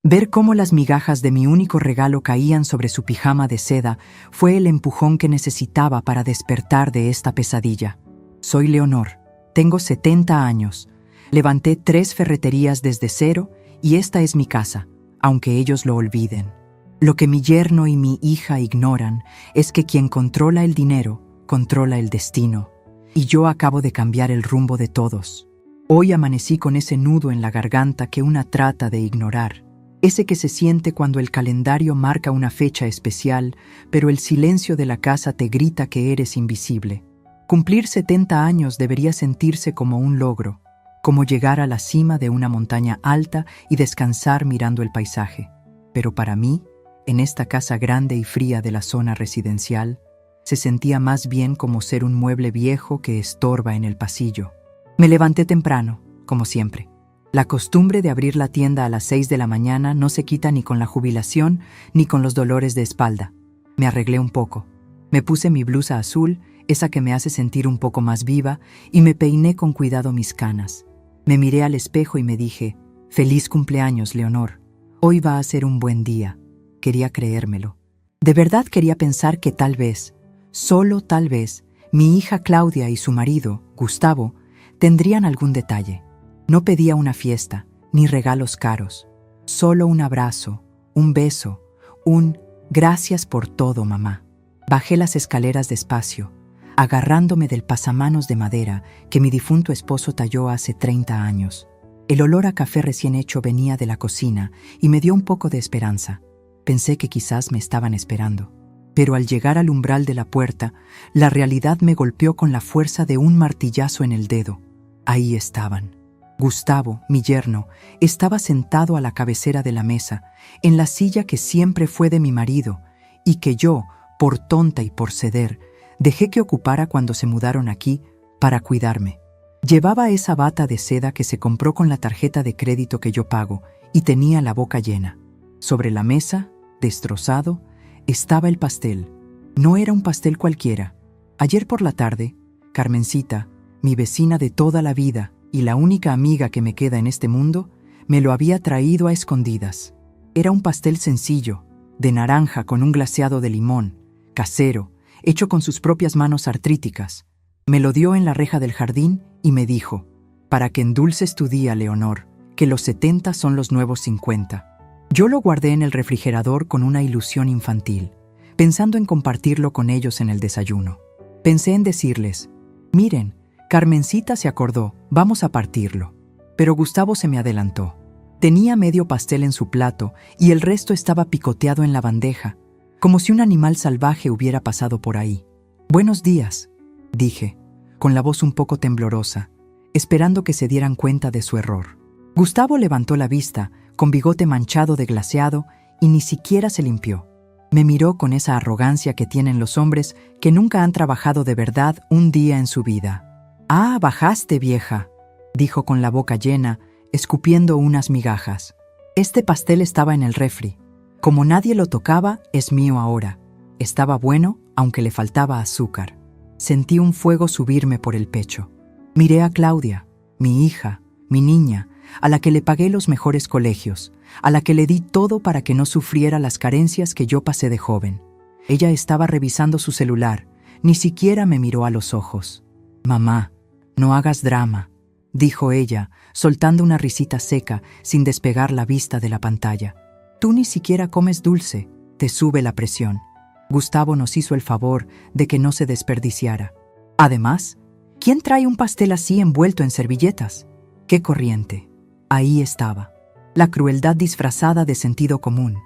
Ver cómo las migajas de mi único regalo caían sobre su pijama de seda fue el empujón que necesitaba para despertar de esta pesadilla. Soy Leonor, tengo 70 años, levanté 3 ferreterías desde cero y esta es mi casa, aunque ellos lo olviden. Lo que mi yerno y mi hija ignoran es que quien controla el dinero, controla el destino. Y yo acabo de cambiar el rumbo de todos. Hoy amanecí con ese nudo en la garganta que una trata de ignorar. Ese que se siente cuando el calendario marca una fecha especial, pero el silencio de la casa te grita que eres invisible. Cumplir 70 años debería sentirse como un logro, como llegar a la cima de una montaña alta y descansar mirando el paisaje. Pero para mí, en esta casa grande y fría de la zona residencial, se sentía más bien como ser un mueble viejo que estorba en el pasillo. Me levanté temprano, como siempre. La costumbre de abrir la tienda a las 6 de la mañana no se quita ni con la jubilación ni con los dolores de espalda. Me arreglé un poco. Me puse mi blusa azul, esa que me hace sentir un poco más viva, y me peiné con cuidado mis canas. Me miré al espejo y me dije, «Feliz cumpleaños, Leonor. Hoy va a ser un buen día». Quería creérmelo. De verdad quería pensar que tal vez, solo tal vez, mi hija Claudia y su marido, Gustavo, tendrían algún detalle. No pedía una fiesta, ni regalos caros. Solo un abrazo, un beso, un «gracias por todo, mamá». Bajé las escaleras despacio, agarrándome del pasamanos de madera que mi difunto esposo talló hace 30 años. El olor a café recién hecho venía de la cocina y me dio un poco de esperanza. Pensé que quizás me estaban esperando. Pero al llegar al umbral de la puerta, la realidad me golpeó con la fuerza de un martillazo en el dedo. Ahí estaban. Gustavo, mi yerno, estaba sentado a la cabecera de la mesa, en la silla que siempre fue de mi marido, y que yo, por tonta y por ceder, dejé que ocupara cuando se mudaron aquí para cuidarme. Llevaba esa bata de seda que se compró con la tarjeta de crédito que yo pago, y tenía la boca llena. Sobre la mesa, destrozado, estaba el pastel. No era un pastel cualquiera. Ayer por la tarde, Carmencita, mi vecina de toda la vida y la única amiga que me queda en este mundo, me lo había traído a escondidas. Era un pastel sencillo, de naranja con un glaseado de limón, casero, hecho con sus propias manos artríticas. Me lo dio en la reja del jardín y me dijo, «Para que endulces tu día, Leonor, que los 70 son los nuevos 50». Yo lo guardé en el refrigerador con una ilusión infantil, pensando en compartirlo con ellos en el desayuno. Pensé en decirles, «Miren, Carmencita se acordó, vamos a partirlo». Pero Gustavo se me adelantó. Tenía medio pastel en su plato y el resto estaba picoteado en la bandeja, como si un animal salvaje hubiera pasado por ahí. «Buenos días», dije, con la voz un poco temblorosa, esperando que se dieran cuenta de su error. Gustavo levantó la vista, con bigote manchado de glaseado, y ni siquiera se limpió. Me miró con esa arrogancia que tienen los hombres que nunca han trabajado de verdad un día en su vida. «Ah, bajaste, vieja», dijo con la boca llena, escupiendo unas migajas. Este pastel estaba en el refri. Como nadie lo tocaba, es mío ahora. Estaba bueno, aunque le faltaba azúcar. Sentí un fuego subirme por el pecho. Miré a Claudia, mi hija, mi niña, a la que le pagué los mejores colegios, a la que le di todo para que no sufriera las carencias que yo pasé de joven. Ella estaba revisando su celular, ni siquiera me miró a los ojos. «Mamá, no hagas drama», dijo ella, soltando una risita seca sin despegar la vista de la pantalla. «Tú ni siquiera comes dulce, te sube la presión». Gustavo nos hizo el favor de que no se desperdiciara. Además, ¿quién trae un pastel así envuelto en servilletas? ¡Qué corriente! Ahí estaba, la crueldad disfrazada de sentido común.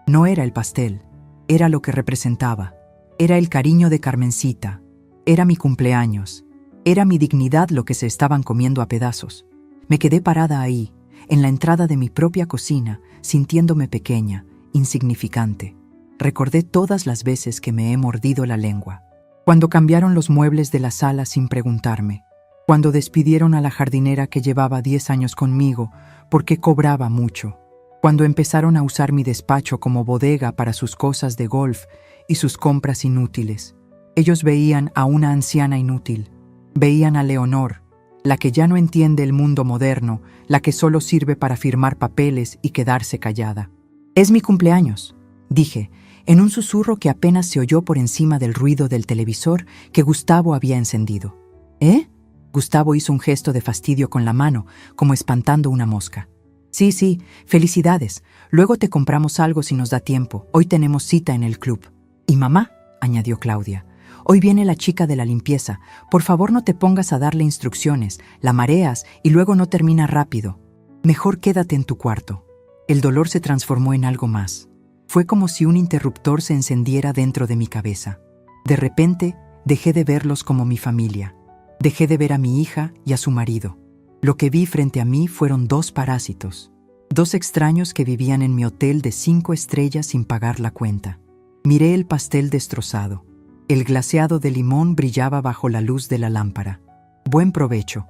No era el pastel, era lo que representaba. Era el cariño de Carmencita, era mi cumpleaños, era mi dignidad lo que se estaban comiendo a pedazos. Me quedé parada ahí, en la entrada de mi propia cocina, sintiéndome pequeña, insignificante. Recordé todas las veces que me he mordido la lengua. Cuando cambiaron los muebles de la sala sin preguntarme. Cuando despidieron a la jardinera que llevaba 10 años conmigo porque cobraba mucho. Cuando empezaron a usar mi despacho como bodega para sus cosas de golf y sus compras inútiles. Ellos veían a una anciana inútil. Veían a Leonor, la que ya no entiende el mundo moderno, la que solo sirve para firmar papeles y quedarse callada. «Es mi cumpleaños», dije, en un susurro que apenas se oyó por encima del ruido del televisor que Gustavo había encendido. «¿Eh?». Gustavo hizo un gesto de fastidio con la mano, como espantando una mosca. Sí, felicidades. Luego te compramos algo si nos da tiempo. Hoy tenemos cita en el club». «Y mamá», añadió Claudia, «hoy viene la chica de la limpieza. Por favor no te pongas a darle instrucciones, la mareas y luego no termina rápido. Mejor quédate en tu cuarto». El dolor se transformó en algo más. Fue como si un interruptor se encendiera dentro de mi cabeza. De repente, dejé de verlos como mi familia. Dejé de ver a mi hija y a su marido. Lo que vi frente a mí fueron 2 parásitos. 2 extraños que vivían en mi hotel de 5 estrellas sin pagar la cuenta. Miré el pastel destrozado. El glaseado de limón brillaba bajo la luz de la lámpara. «Buen provecho»,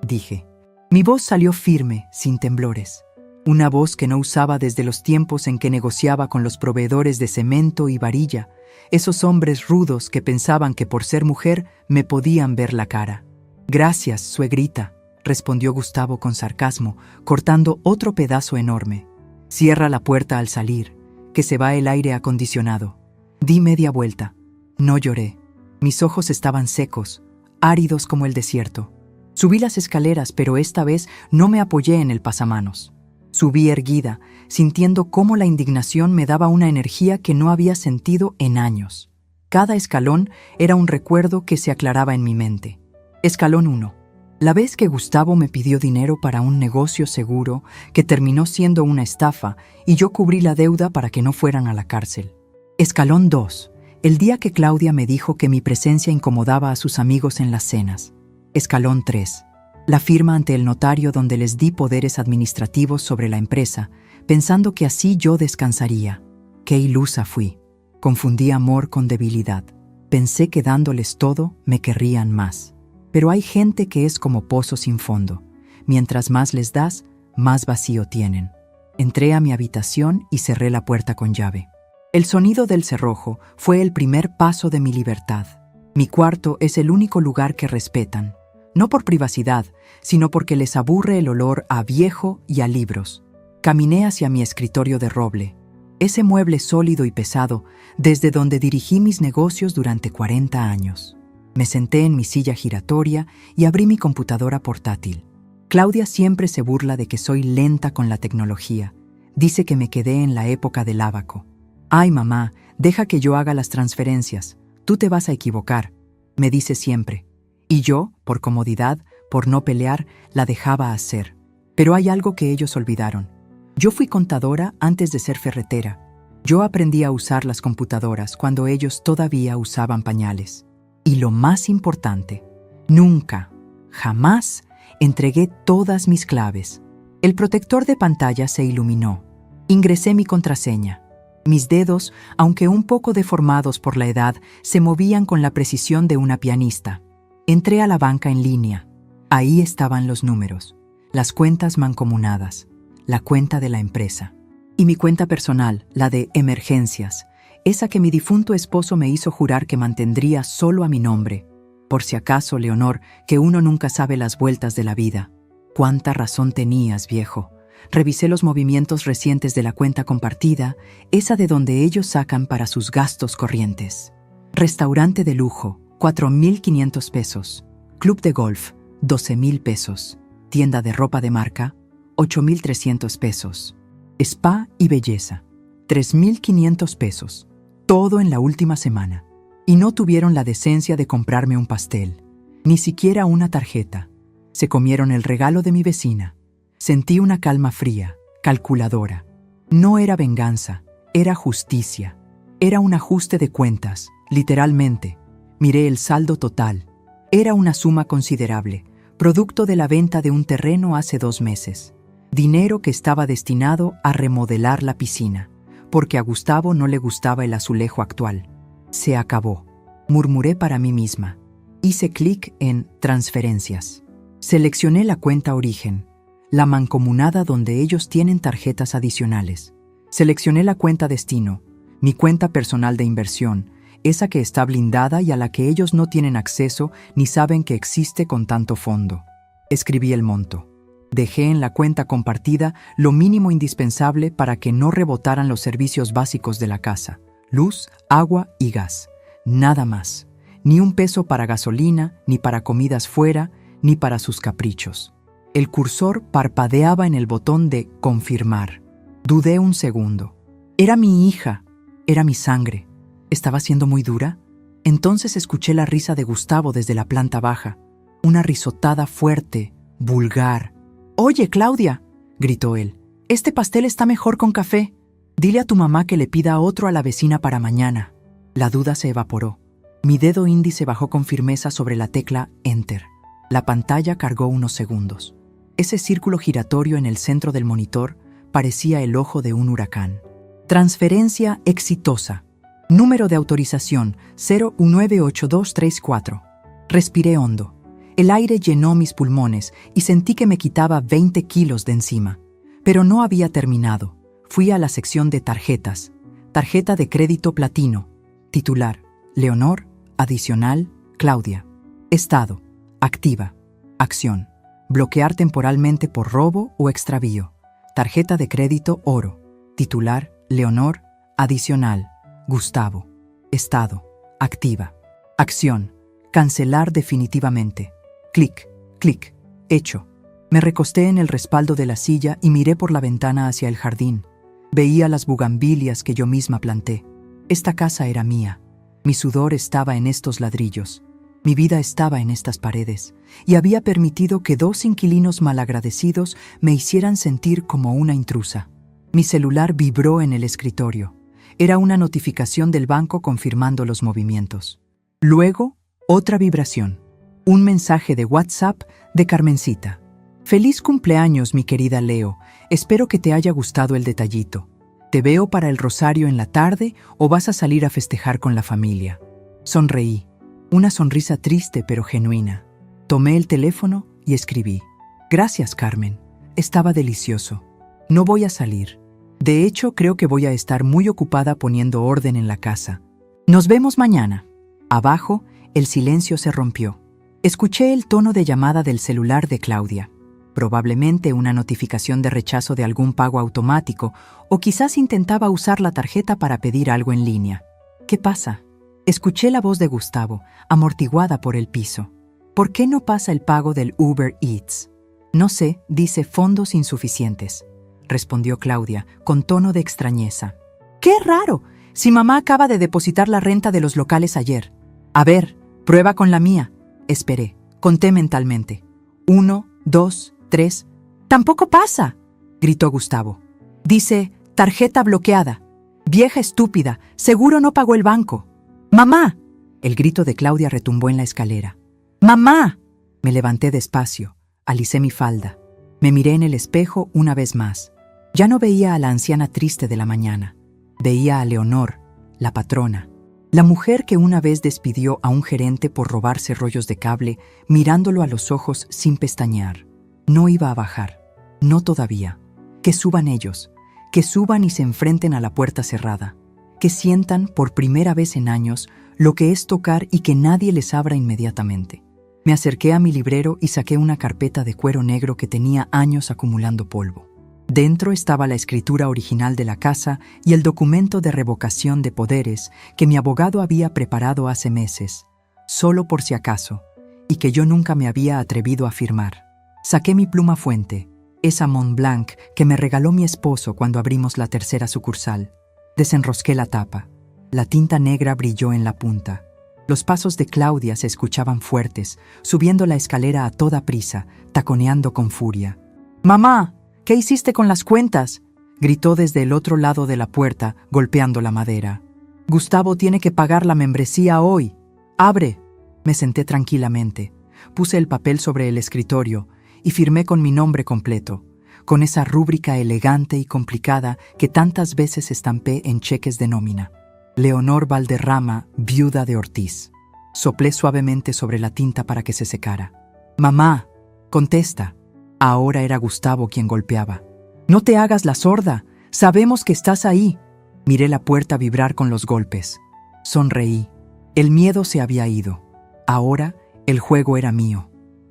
dije. Mi voz salió firme, sin temblores. Una voz que no usaba desde los tiempos en que negociaba con los proveedores de cemento y varilla, esos hombres rudos que pensaban que por ser mujer me podían ver la cara. «Gracias, suegrita», respondió Gustavo con sarcasmo, cortando otro pedazo enorme. «Cierra la puerta al salir, que se va el aire acondicionado». Di media vuelta. No lloré. Mis ojos estaban secos, áridos como el desierto. Subí las escaleras, pero esta vez no me apoyé en el pasamanos. Subí erguida, sintiendo cómo la indignación me daba una energía que no había sentido en años. Cada escalón era un recuerdo que se aclaraba en mi mente. Escalón 1. La vez que Gustavo me pidió dinero para un negocio seguro que terminó siendo una estafa y yo cubrí la deuda para que no fueran a la cárcel. Escalón 2. El día que Claudia me dijo que mi presencia incomodaba a sus amigos en las cenas. Escalón 3. La firma ante el notario donde les di poderes administrativos sobre la empresa, pensando que así yo descansaría. Qué ilusa fui. Confundí amor con debilidad. Pensé que dándoles todo me querrían más. Pero hay gente que es como pozo sin fondo. Mientras más les das, más vacío tienen. Entré a mi habitación y cerré la puerta con llave. El sonido del cerrojo fue el primer paso de mi libertad. Mi cuarto es el único lugar que respetan. No por privacidad, sino porque les aburre el olor a viejo y a libros. Caminé hacia mi escritorio de roble, ese mueble sólido y pesado desde donde dirigí mis negocios durante 40 años. Me senté en mi silla giratoria y abrí mi computadora portátil. Claudia siempre se burla de que soy lenta con la tecnología. Dice que me quedé en la época del ábaco. «Ay, mamá, deja que yo haga las transferencias. Tú te vas a equivocar», me dice siempre. Y yo, por comodidad, por no pelear, la dejaba hacer. Pero hay algo que ellos olvidaron. Yo fui contadora antes de ser ferretera. Yo aprendí a usar las computadoras cuando ellos todavía usaban pañales. Y lo más importante, nunca, jamás entregué todas mis claves. El protector de pantalla se iluminó. Ingresé mi contraseña. Mis dedos, aunque un poco deformados por la edad, se movían con la precisión de una pianista. Entré a la banca en línea. Ahí estaban los números, las cuentas mancomunadas, la cuenta de la empresa. Y mi cuenta personal, la de emergencias, esa que mi difunto esposo me hizo jurar que mantendría solo a mi nombre. Por si acaso, Leonor, que uno nunca sabe las vueltas de la vida. Cuánta razón tenías, viejo. Revisé los movimientos recientes de la cuenta compartida, esa de donde ellos sacan para sus gastos corrientes. Restaurante de lujo, 4,500 pesos. Club de golf, 12,000 pesos. Tienda de ropa de marca, 8,300 pesos. Spa y belleza, 3,500 pesos. Todo en la última semana. Y no tuvieron la decencia de comprarme un pastel, ni siquiera una tarjeta. Se comieron el regalo de mi vecina. Sentí una calma fría, calculadora. No era venganza, era justicia. Era un ajuste de cuentas, literalmente. Miré el saldo total. Era una suma considerable, producto de la venta de un terreno hace 2 meses. Dinero que estaba destinado a remodelar la piscina, porque a Gustavo no le gustaba el azulejo actual. Se acabó. Murmuré para mí misma. Hice clic en transferencias. Seleccioné la cuenta origen, la mancomunada donde ellos tienen tarjetas adicionales. Seleccioné la cuenta destino, mi cuenta personal de inversión, esa que está blindada y a la que ellos no tienen acceso ni saben que existe con tanto fondo. Escribí el monto. Dejé en la cuenta compartida lo mínimo indispensable para que no rebotaran los servicios básicos de la casa: luz, agua y gas. Nada más. Ni un peso para gasolina, ni para comidas fuera, ni para sus caprichos. El cursor parpadeaba en el botón de confirmar. Dudé un segundo. Era mi hija, era mi sangre. ¿Estaba siendo muy dura? Entonces escuché la risa de Gustavo desde la planta baja. Una risotada fuerte, vulgar. «Oye, Claudia», gritó él, «este pastel está mejor con café. Dile a tu mamá que le pida otro a la vecina para mañana». La duda se evaporó. Mi dedo índice bajó con firmeza sobre la tecla Enter. La pantalla cargó unos segundos. Ese círculo giratorio en el centro del monitor parecía el ojo de un huracán. Transferencia exitosa. Número de autorización 0198234. Respiré hondo. El aire llenó mis pulmones y sentí que me quitaba 20 kilos de encima. Pero no había terminado. Fui a la sección de tarjetas. Tarjeta de crédito platino. Titular: Leonor. Adicional: Claudia. Estado: activa. Acción: bloquear temporalmente por robo o extravío. Tarjeta de crédito oro. Titular: Leonor. Adicional: Gustavo. Estado: activa. Acción: cancelar definitivamente. Clic, clic. Hecho. Me recosté en el respaldo de la silla y miré por la ventana hacia el jardín. Veía las bugambilias que yo misma planté. Esta casa era mía. Mi sudor estaba en estos ladrillos. Mi vida estaba en estas paredes. Y había permitido que 2 inquilinos malagradecidos me hicieran sentir como una intrusa. Mi celular vibró en el escritorio. Era una notificación del banco confirmando los movimientos. Luego, otra vibración. Un mensaje de WhatsApp de Carmencita. «Feliz cumpleaños, mi querida Leo. Espero que te haya gustado el detallito. ¿Te veo para el rosario en la tarde o vas a salir a festejar con la familia?» Sonreí. Una sonrisa triste pero genuina. Tomé el teléfono y escribí: «Gracias, Carmen. Estaba delicioso. No voy a salir. De hecho, creo que voy a estar muy ocupada poniendo orden en la casa. Nos vemos mañana». Abajo, el silencio se rompió. Escuché el tono de llamada del celular de Claudia. Probablemente una notificación de rechazo de algún pago automático, o quizás intentaba usar la tarjeta para pedir algo en línea. «¿Qué pasa?». Escuché la voz de Gustavo, amortiguada por el piso. «¿Por qué no pasa el pago del Uber Eats?». «No sé, dice fondos insuficientes», respondió Claudia, con tono de extrañeza. «¡Qué raro! Si mamá acaba de depositar la renta de los locales ayer». «A ver, prueba con la mía». Esperé, conté mentalmente. 1, 2, 3. «¡Tampoco pasa!», gritó Gustavo. «Dice, tarjeta bloqueada. Vieja estúpida, seguro no pagó el banco». «¡Mamá!». El grito de Claudia retumbó en la escalera. «¡Mamá!». Me levanté despacio, alicé mi falda. Me miré en el espejo una vez más. Ya no veía a la anciana triste de la mañana. Veía a Leonor, la patrona. La mujer que una vez despidió a un gerente por robarse rollos de cable, mirándolo a los ojos sin pestañear. No iba a bajar. No todavía. Que suban ellos. Que suban y se enfrenten a la puerta cerrada. Que sientan, por primera vez en años, lo que es tocar y que nadie les abra inmediatamente. Me acerqué a mi librero y saqué una carpeta de cuero negro que tenía años acumulando polvo. Dentro estaba la escritura original de la casa y el documento de revocación de poderes que mi abogado había preparado hace meses, solo por si acaso, y que yo nunca me había atrevido a firmar. Saqué mi pluma fuente, esa Montblanc que me regaló mi esposo cuando abrimos la tercera sucursal. Desenrosqué la tapa. La tinta negra brilló en la punta. Los pasos de Claudia se escuchaban fuertes, subiendo la escalera a toda prisa, taconeando con furia. «¡Mamá! ¿Qué hiciste con las cuentas?», gritó desde el otro lado de la puerta, golpeando la madera. «Gustavo tiene que pagar la membresía hoy. ¡Abre!». Me senté tranquilamente. Puse el papel sobre el escritorio y firmé con mi nombre completo, con esa rúbrica elegante y complicada que tantas veces estampé en cheques de nómina. Leonor Valderrama, viuda de Ortiz. Soplé suavemente sobre la tinta para que se secara. «Mamá, contesta». Ahora era Gustavo quien golpeaba. «No te hagas la sorda. Sabemos que estás ahí». Miré la puerta vibrar con los golpes. Sonreí. El miedo se había ido. Ahora el juego era mío.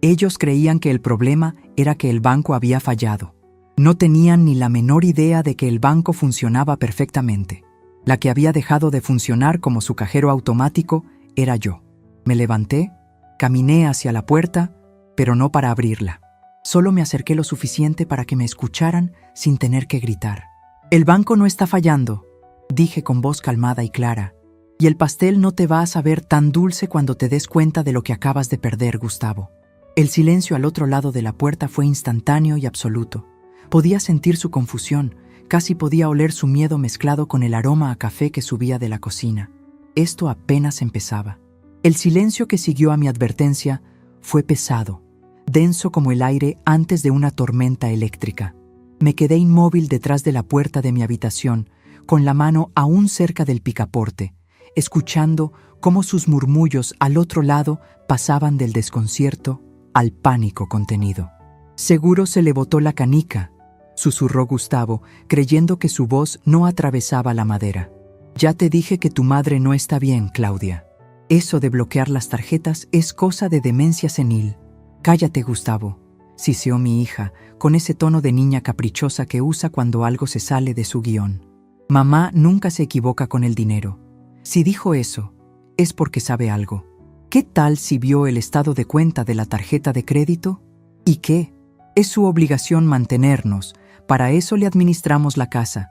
Ellos creían que el problema era que el banco había fallado. No tenían ni la menor idea de que el banco funcionaba perfectamente. La que había dejado de funcionar como su cajero automático era yo. Me levanté, caminé hacia la puerta, pero no para abrirla. Solo me acerqué lo suficiente para que me escucharan sin tener que gritar. «El banco no está fallando», dije con voz calmada y clara. «Y el pastel no te va a saber tan dulce cuando te des cuenta de lo que acabas de perder, Gustavo». El silencio al otro lado de la puerta fue instantáneo y absoluto. Podía sentir su confusión, casi podía oler su miedo mezclado con el aroma a café que subía de la cocina. Esto apenas empezaba. El silencio que siguió a mi advertencia fue pesado, denso como el aire antes de una tormenta eléctrica. Me quedé inmóvil detrás de la puerta de mi habitación, con la mano aún cerca del picaporte, escuchando cómo sus murmullos al otro lado pasaban del desconcierto al pánico contenido. «Seguro se le botó la canica», susurró Gustavo, creyendo que su voz no atravesaba la madera. «Ya te dije que tu madre no está bien, Claudia. Eso de bloquear las tarjetas es cosa de demencia senil». «Cállate, Gustavo», siseó mi hija, con ese tono de niña caprichosa que usa cuando algo se sale de su guión. «Mamá nunca se equivoca con el dinero. Si dijo eso, es porque sabe algo. ¿Qué tal si vio el estado de cuenta de la tarjeta de crédito? ¿Y qué? Es su obligación mantenernos. Para eso le administramos la casa.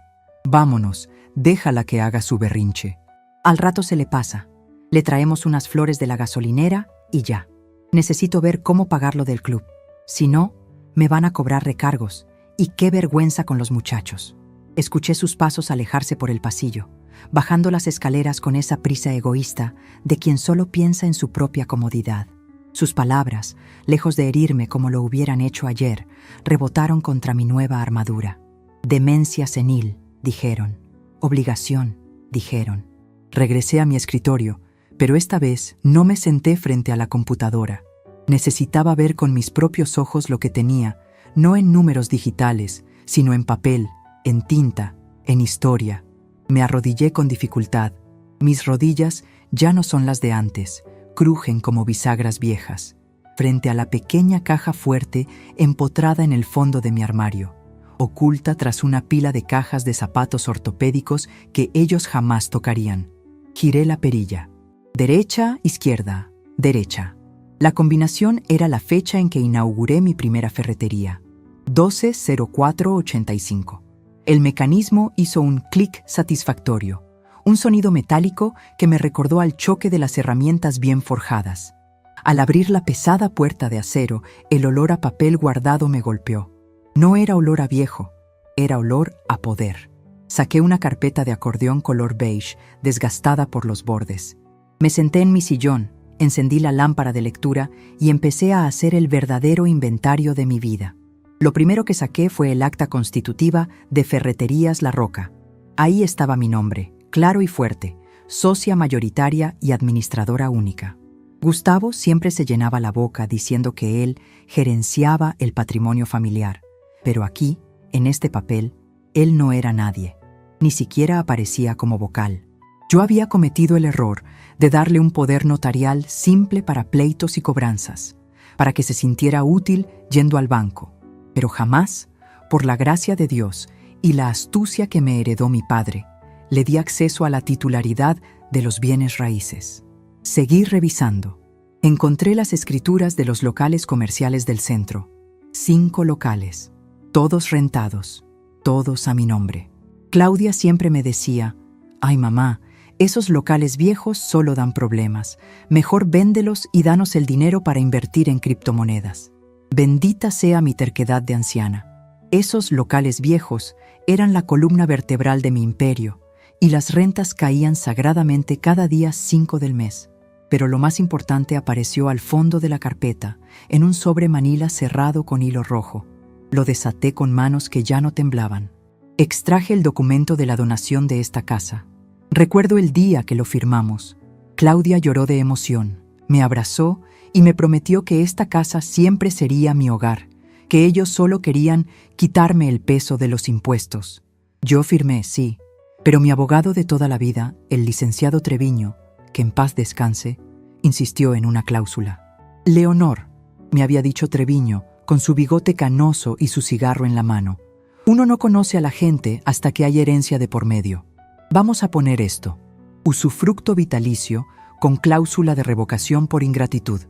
Vámonos, déjala que haga su berrinche». «Al rato se le pasa. Le traemos unas flores de la gasolinera y ya. Necesito ver cómo pagarlo del club. Si no, me van a cobrar recargos. Y qué vergüenza con los muchachos». Escuché sus pasos alejarse por el pasillo, bajando las escaleras con esa prisa egoísta de quien solo piensa en su propia comodidad. Sus palabras, lejos de herirme como lo hubieran hecho ayer, rebotaron contra mi nueva armadura. «Demencia senil», dijeron. «Obligación», dijeron. Regresé a mi escritorio, pero esta vez no me senté frente a la computadora. Necesitaba ver con mis propios ojos lo que tenía, no en números digitales, sino en papel, en tinta, en historia. Me arrodillé con dificultad. Mis rodillas ya no son las de antes, crujen como bisagras viejas, frente a la pequeña caja fuerte empotrada en el fondo de mi armario, oculta tras una pila de cajas de zapatos ortopédicos que ellos jamás tocarían. Giré la perilla. Derecha, izquierda, derecha. La combinación era la fecha en que inauguré mi primera ferretería. 12-04-85. El mecanismo hizo un clic satisfactorio, un sonido metálico que me recordó al choque de las herramientas bien forjadas. Al abrir la pesada puerta de acero, el olor a papel guardado me golpeó. No era olor a viejo, era olor a poder. Saqué una carpeta de acordeón color beige, desgastada por los bordes. Me senté en mi sillón, encendí la lámpara de lectura y empecé a hacer el verdadero inventario de mi vida. Lo primero que saqué fue el acta constitutiva de Ferreterías La Roca. Ahí estaba mi nombre, claro y fuerte, socia mayoritaria y administradora única. Gustavo siempre se llenaba la boca diciendo que él gerenciaba el patrimonio familiar, pero aquí, en este papel, él no era nadie, ni siquiera aparecía como vocal. Yo había cometido el error de darle un poder notarial simple para pleitos y cobranzas, para que se sintiera útil yendo al banco, pero jamás, por la gracia de Dios y la astucia que me heredó mi padre, le di acceso a la titularidad de los bienes raíces. Seguí revisando. Encontré las escrituras de los locales comerciales del centro. 5 locales, todos rentados, todos a mi nombre. Claudia siempre me decía: «Ay, mamá, esos locales viejos solo dan problemas. Mejor véndelos y danos el dinero para invertir en criptomonedas». Bendita sea mi terquedad de anciana. Esos locales viejos eran la columna vertebral de mi imperio, y las rentas caían sagradamente cada día 5 del mes. Pero lo más importante apareció al fondo de la carpeta, en un sobre manila cerrado con hilo rojo. Lo desaté con manos que ya no temblaban. Extraje el documento de la donación de esta casa. Recuerdo el día que lo firmamos. Claudia lloró de emoción, me abrazó y me prometió que esta casa siempre sería mi hogar, que ellos solo querían quitarme el peso de los impuestos. Yo firmé, sí, pero mi abogado de toda la vida, el licenciado Treviño, que en paz descanse, insistió en una cláusula. «Leonor, me había dicho Treviño, con su bigote canoso y su cigarro en la mano. Uno no conoce a la gente hasta que hay herencia de por medio. Vamos a poner esto: usufructo vitalicio con cláusula de revocación por ingratitud.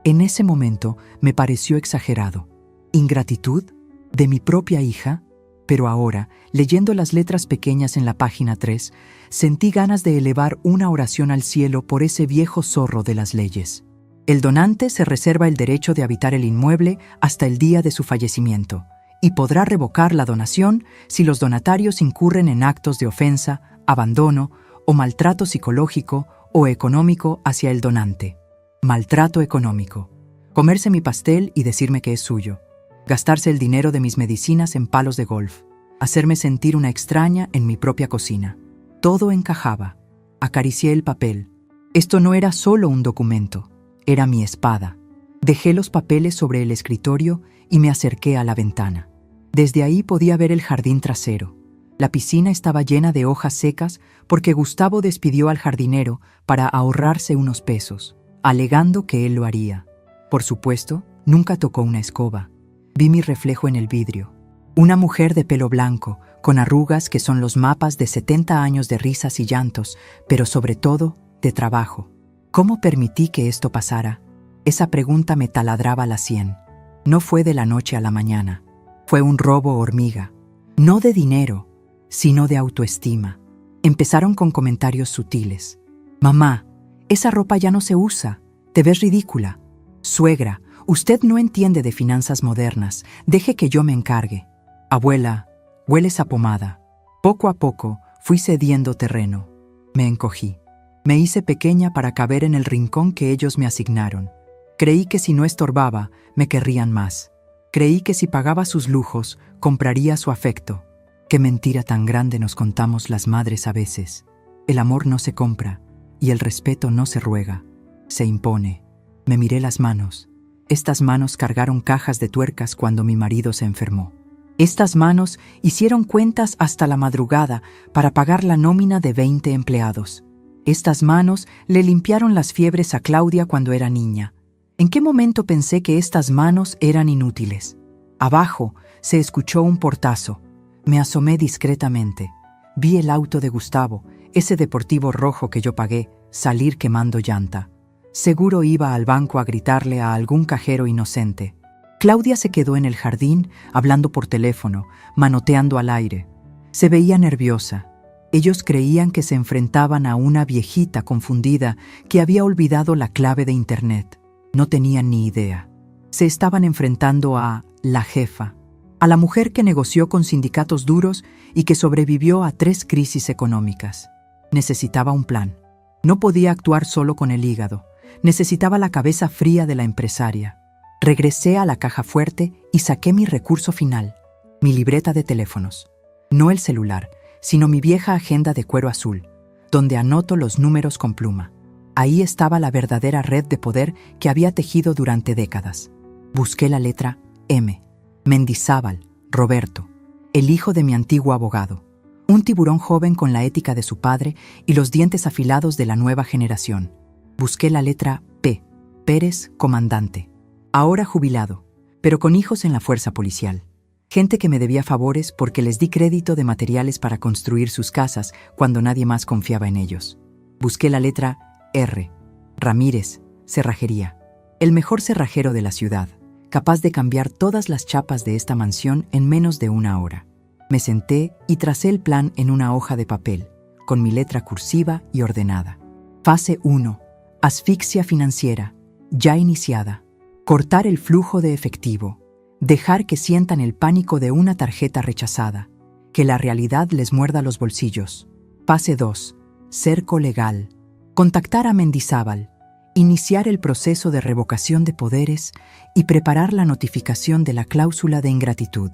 En ese momento me pareció exagerado. ¿Ingratitud? ¿De mi propia hija? Pero ahora, leyendo las letras pequeñas en la página 3, sentí ganas de elevar una oración al cielo por ese viejo zorro de las leyes. El donante se reserva el derecho de habitar el inmueble hasta el día de su fallecimiento y podrá revocar la donación si los donatarios incurren en actos de ofensa, abandono o maltrato psicológico o económico hacia el donante. Maltrato económico: comerse mi pastel y decirme que es suyo, gastarse el dinero de mis medicinas en palos de golf, hacerme sentir una extraña en mi propia cocina. Todo encajaba. Acaricié el papel. Esto no era solo un documento, era mi espada. Dejé los papeles sobre el escritorio y me acerqué a la ventana. Desde ahí podía ver el jardín trasero. La piscina estaba llena de hojas secas porque Gustavo despidió al jardinero para ahorrarse unos pesos, alegando que él lo haría. Por supuesto, nunca tocó una escoba. Vi mi reflejo en el vidrio. Una mujer de pelo blanco, con arrugas que son los mapas de 70 años de risas y llantos, pero sobre todo, de trabajo. ¿Cómo permití que esto pasara? Esa pregunta me taladraba la sien. No fue de la noche a la mañana. Fue un robo hormiga. No de dinero, sino de autoestima. Empezaron con comentarios sutiles. Mamá, esa ropa ya no se usa. Te ves ridícula. Suegra, usted no entiende de finanzas modernas. Deje que yo me encargue. Abuela, hueles a pomada. Poco a poco fui cediendo terreno. Me encogí. Me hice pequeña para caber en el rincón que ellos me asignaron. Creí que si no estorbaba, me querrían más. Creí que si pagaba sus lujos, compraría su afecto. Qué mentira tan grande nos contamos las madres a veces. El amor no se compra y el respeto no se ruega, se impone. Me miré las manos. Estas manos cargaron cajas de tuercas cuando mi marido se enfermó. Estas manos hicieron cuentas hasta la madrugada para pagar la nómina de 20 empleados. Estas manos le limpiaron las fiebres a Claudia cuando era niña. ¿En qué momento pensé que estas manos eran inútiles? Abajo se escuchó un portazo. Me asomé discretamente. Vi el auto de Gustavo, ese deportivo rojo que yo pagué, salir quemando llanta. Seguro iba al banco a gritarle a algún cajero inocente. Claudia se quedó en el jardín, hablando por teléfono, manoteando al aire. Se veía nerviosa. Ellos creían que se enfrentaban a una viejita confundida que había olvidado la clave de Internet. No tenían ni idea. Se estaban enfrentando a la jefa, a la mujer que negoció con sindicatos duros y que sobrevivió a 3 crisis económicas. Necesitaba un plan. No podía actuar solo con el hígado. Necesitaba la cabeza fría de la empresaria. Regresé a la caja fuerte y saqué mi recurso final, mi libreta de teléfonos. No el celular, sino mi vieja agenda de cuero azul, donde anoto los números con pluma. Ahí estaba la verdadera red de poder que había tejido durante décadas. Busqué la letra M. Mendizábal, Roberto, el hijo de mi antiguo abogado. Un tiburón joven con la ética de su padre y los dientes afilados de la nueva generación. Busqué la letra P. Pérez, comandante. Ahora jubilado, pero con hijos en la fuerza policial. Gente que me debía favores porque les di crédito de materiales para construir sus casas cuando nadie más confiaba en ellos. Busqué la letra R. Ramírez, cerrajería. El mejor cerrajero de la ciudad, capaz de cambiar todas las chapas de esta mansión en menos de 1 hora. Me senté y tracé el plan en una hoja de papel, con mi letra cursiva y ordenada. Fase 1. Asfixia financiera, ya iniciada. Cortar el flujo de efectivo. Dejar que sientan el pánico de una tarjeta rechazada. Que la realidad les muerda los bolsillos. Fase 2. Cerco legal. Contactar a Mendizábal. Iniciar el proceso de revocación de poderes y preparar la notificación de la cláusula de ingratitud.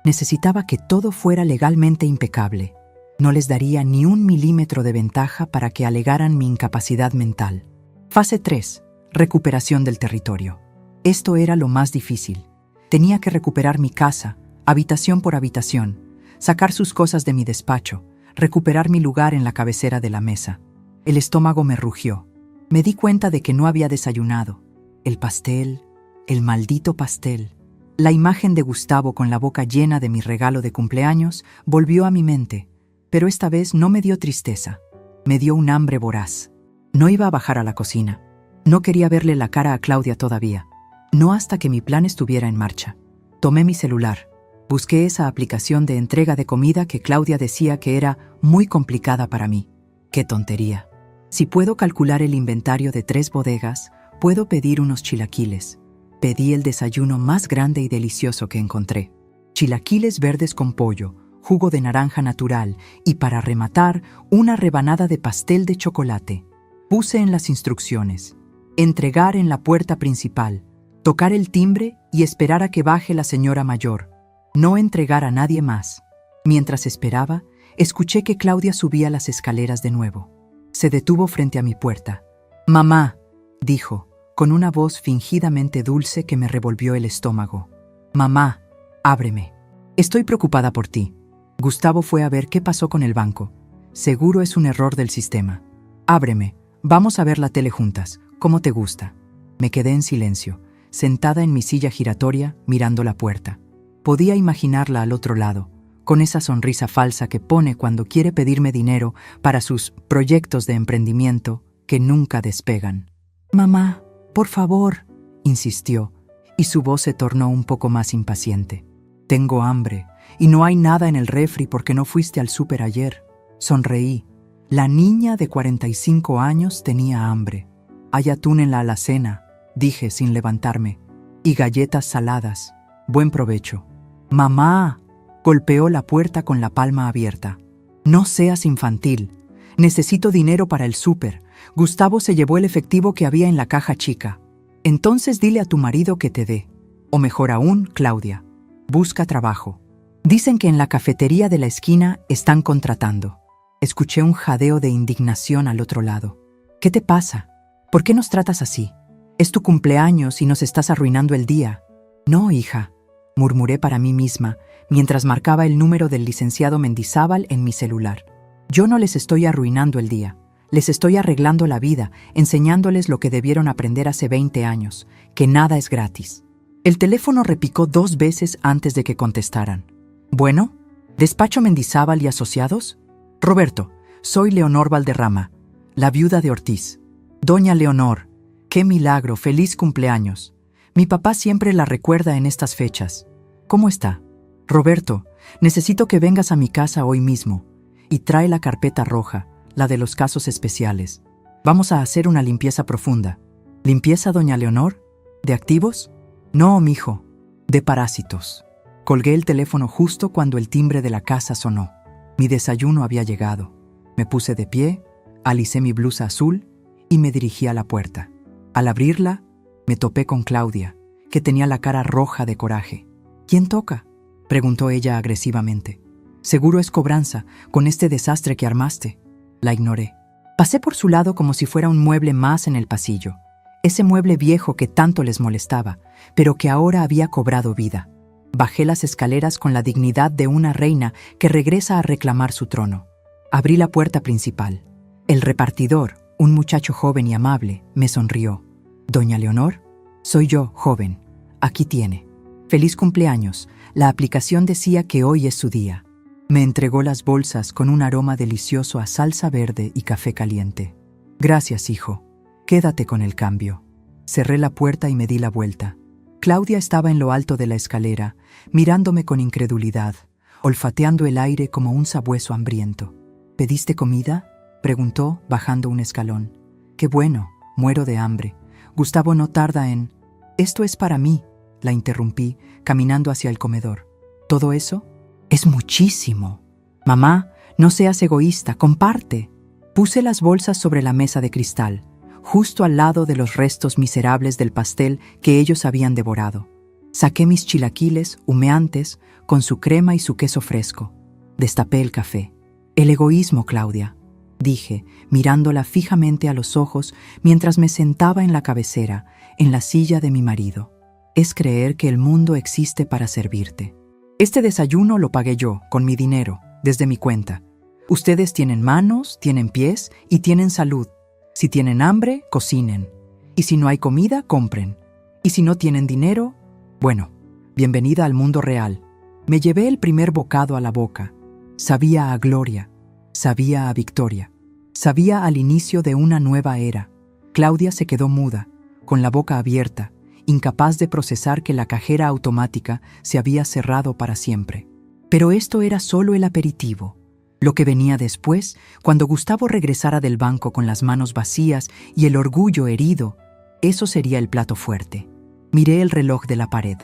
Necesitaba que todo fuera legalmente impecable. No les daría ni 1 milímetro de ventaja para que alegaran mi incapacidad mental. Fase 3. Recuperación del territorio. Esto era lo más difícil. Tenía que recuperar mi casa, habitación por habitación, sacar sus cosas de mi despacho, recuperar mi lugar en la cabecera de la mesa. El estómago me rugió. Me di cuenta de que no había desayunado. El pastel, el maldito pastel. La imagen de Gustavo con la boca llena de mi regalo de cumpleaños volvió a mi mente, pero esta vez no me dio tristeza, me dio un hambre voraz. No iba a bajar a la cocina. No quería verle la cara a Claudia todavía, no hasta que mi plan estuviera en marcha. Tomé mi celular, busqué esa aplicación de entrega de comida que Claudia decía que era muy complicada para mí. ¡Qué tontería! Si puedo calcular el inventario de 3 bodegas, puedo pedir unos chilaquiles. Pedí el desayuno más grande y delicioso que encontré. Chilaquiles verdes con pollo, jugo de naranja natural y, para rematar, una rebanada de pastel de chocolate. Puse en las instrucciones: entregar en la puerta principal, tocar el timbre y esperar a que baje la señora mayor. No entregar a nadie más. Mientras esperaba, escuché que Claudia subía las escaleras de nuevo. Se detuvo frente a mi puerta. «Mamá», dijo, con una voz fingidamente dulce que me revolvió el estómago. «Mamá, ábreme. Estoy preocupada por ti. Gustavo fue a ver qué pasó con el banco. Seguro es un error del sistema. Ábreme. Vamos a ver la tele juntas. ¿Cómo te gusta?» Me quedé en silencio, sentada en mi silla giratoria, mirando la puerta. Podía imaginarla al otro lado, con esa sonrisa falsa que pone cuando quiere pedirme dinero para sus proyectos de emprendimiento que nunca despegan. «Mamá, por favor», insistió, y su voz se tornó un poco más impaciente. «Tengo hambre, y no hay nada en el refri porque no fuiste al súper ayer». Sonreí. La niña de 45 años tenía hambre. «Hay atún en la alacena», dije sin levantarme, «y galletas saladas. Buen provecho». «Mamá», golpeó la puerta con la palma abierta. «No seas infantil. Necesito dinero para el súper. Gustavo se llevó el efectivo que había en la caja chica. Entonces dile a tu marido que te dé. O mejor aún, Claudia, busca trabajo. Dicen que en la cafetería de la esquina están contratando». Escuché un jadeo de indignación al otro lado. «¿Qué te pasa? ¿Por qué nos tratas así? Es tu cumpleaños y nos estás arruinando el día». «No, hija», murmuré para mí misma, mientras marcaba el número del licenciado Mendizábal en mi celular. «Yo no les estoy arruinando el día. Les estoy arreglando la vida, enseñándoles lo que debieron aprender hace 20 años, que nada es gratis». El teléfono repicó 2 veces antes de que contestaran. «Bueno, ¿despacho Mendizábal y Asociados?» «Roberto, soy Leonor Valderrama, la viuda de Ortiz». «Doña Leonor, qué milagro, feliz cumpleaños. Mi papá siempre la recuerda en estas fechas. ¿Cómo está?» «Roberto, necesito que vengas a mi casa hoy mismo y trae la carpeta roja, la de los casos especiales. Vamos a hacer una limpieza profunda». «¿Limpieza, doña Leonor? ¿De activos?» «No, mijo, de parásitos». Colgué el teléfono justo cuando el timbre de la casa sonó. Mi desayuno había llegado. Me puse de pie, alicé mi blusa azul y me dirigí a la puerta. Al abrirla, me topé con Claudia, que tenía la cara roja de coraje. «¿Quién toca?», preguntó ella agresivamente. «Seguro es cobranza, con este desastre que armaste». La ignoré. Pasé por su lado como si fuera un mueble más en el pasillo. Ese mueble viejo que tanto les molestaba, pero que ahora había cobrado vida. Bajé las escaleras con la dignidad de una reina que regresa a reclamar su trono. Abrí la puerta principal. El repartidor, un muchacho joven y amable, me sonrió. «¿Doña Leonor? Soy yo, joven. Aquí tiene. Feliz cumpleaños. La aplicación decía que hoy es su día». Me entregó las bolsas con un aroma delicioso a salsa verde y café caliente. «Gracias, hijo. Quédate con el cambio». Cerré la puerta y me di la vuelta. Claudia estaba en lo alto de la escalera, mirándome con incredulidad, olfateando el aire como un sabueso hambriento. «¿Pediste comida?», preguntó, bajando un escalón. «Qué bueno, muero de hambre. Gustavo no tarda en...». «Esto es para mí», la interrumpí, caminando hacia el comedor. «¿Todo eso? Es muchísimo. Mamá, no seas egoísta, comparte». Puse las bolsas sobre la mesa de cristal, justo al lado de los restos miserables del pastel que ellos habían devorado. Saqué mis chilaquiles humeantes con su crema y su queso fresco. Destapé el café. «El egoísmo, Claudia», dije, mirándola fijamente a los ojos mientras me sentaba en la cabecera, en la silla de mi marido. «Es creer que el mundo existe para servirte. Este desayuno lo pagué yo, con mi dinero, desde mi cuenta. Ustedes tienen manos, tienen pies y tienen salud. Si tienen hambre, cocinen. Y si no hay comida, compren. ¿Y si no tienen dinero? Bueno, bienvenida al mundo real. Me llevé el primer bocado a la boca. Sabía a gloria, sabía a victoria, sabía al inicio de una nueva era. Claudia se quedó muda, con la boca abierta, incapaz de procesar que la cajera automática se había cerrado para siempre. Pero esto era solo el aperitivo. Lo que venía después, cuando Gustavo regresara del banco con las manos vacías y el orgullo herido, eso sería el plato fuerte. Miré el reloj de la pared.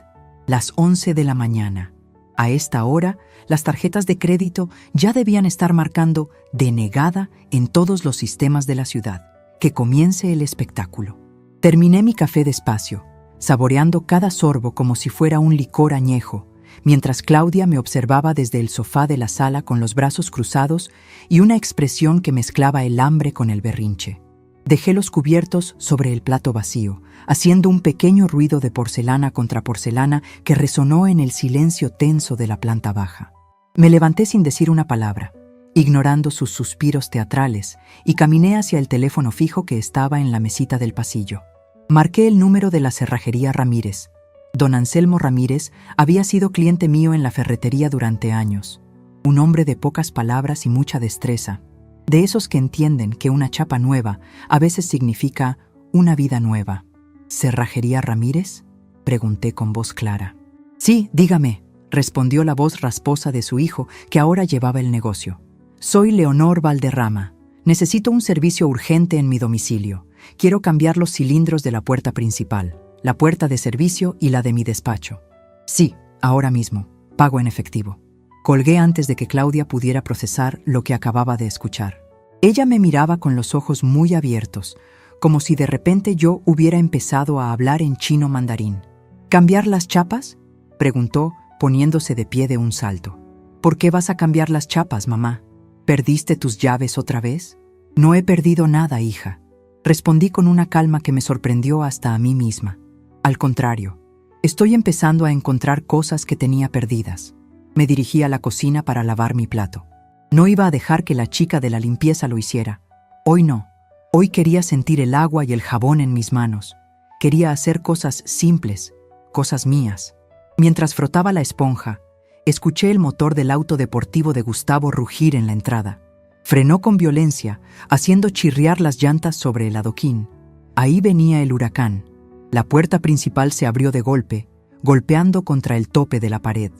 Las 11 de la mañana. A esta hora, las tarjetas de crédito ya debían estar marcando denegada en todos los sistemas de la ciudad. Que comience el espectáculo. Terminé mi café despacio, saboreando cada sorbo como si fuera un licor añejo, mientras Claudia me observaba desde el sofá de la sala con los brazos cruzados y una expresión que mezclaba el hambre con el berrinche. Dejé los cubiertos sobre el plato vacío, haciendo un pequeño ruido de porcelana contra porcelana que resonó en el silencio tenso de la planta baja. Me levanté sin decir una palabra, ignorando sus suspiros teatrales, y caminé hacia el teléfono fijo que estaba en la mesita del pasillo. Marqué el número de la cerrajería Ramírez. Don Anselmo Ramírez había sido cliente mío en la ferretería durante años. Un hombre de pocas palabras y mucha destreza. De esos que entienden que una chapa nueva a veces significa una vida nueva. ¿Cerrajería Ramírez?, pregunté con voz clara. Sí, dígame, respondió la voz rasposa de su hijo, que ahora llevaba el negocio. Soy Leonor Valderrama. Necesito un servicio urgente en mi domicilio. Quiero cambiar los cilindros de la puerta principal, la puerta de servicio y la de mi despacho. Sí, ahora mismo. Pago en efectivo. Colgué antes de que Claudia pudiera procesar lo que acababa de escuchar. Ella me miraba con los ojos muy abiertos, como si de repente yo hubiera empezado a hablar en chino mandarín. ¿Cambiar las chapas?, preguntó, poniéndose de pie de un salto. ¿Por qué vas a cambiar las chapas, mamá? ¿Perdiste tus llaves otra vez? No he perdido nada, hija. Respondí con una calma que me sorprendió hasta a mí misma. Al contrario, estoy empezando a encontrar cosas que tenía perdidas. Me dirigí a la cocina para lavar mi plato. No iba a dejar que la chica de la limpieza lo hiciera. Hoy no. Hoy quería sentir el agua y el jabón en mis manos. Quería hacer cosas simples, cosas mías. Mientras frotaba la esponja, escuché el motor del auto deportivo de Gustavo rugir en la entrada. Frenó con violencia, haciendo chirriar las llantas sobre el adoquín. Ahí venía el huracán. La puerta principal se abrió de golpe, golpeando contra el tope de la pared.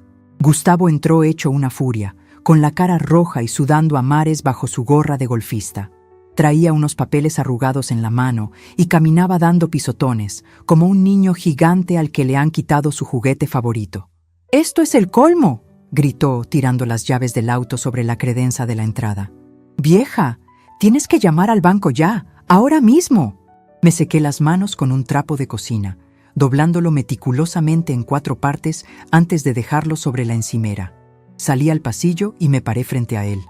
Gustavo entró hecho una furia, con la cara roja y sudando a mares bajo su gorra de golfista. Traía unos papeles arrugados en la mano y caminaba dando pisotones, como un niño gigante al que le han quitado su juguete favorito. «¡Esto es el colmo!», gritó, tirando las llaves del auto sobre la credenza de la entrada. «Vieja, tienes que llamar al banco ya, ahora mismo». Me sequé las manos con un trapo de cocina, doblándolo meticulosamente en 4 partes antes de dejarlo sobre la encimera. Salí al pasillo y me paré frente a él.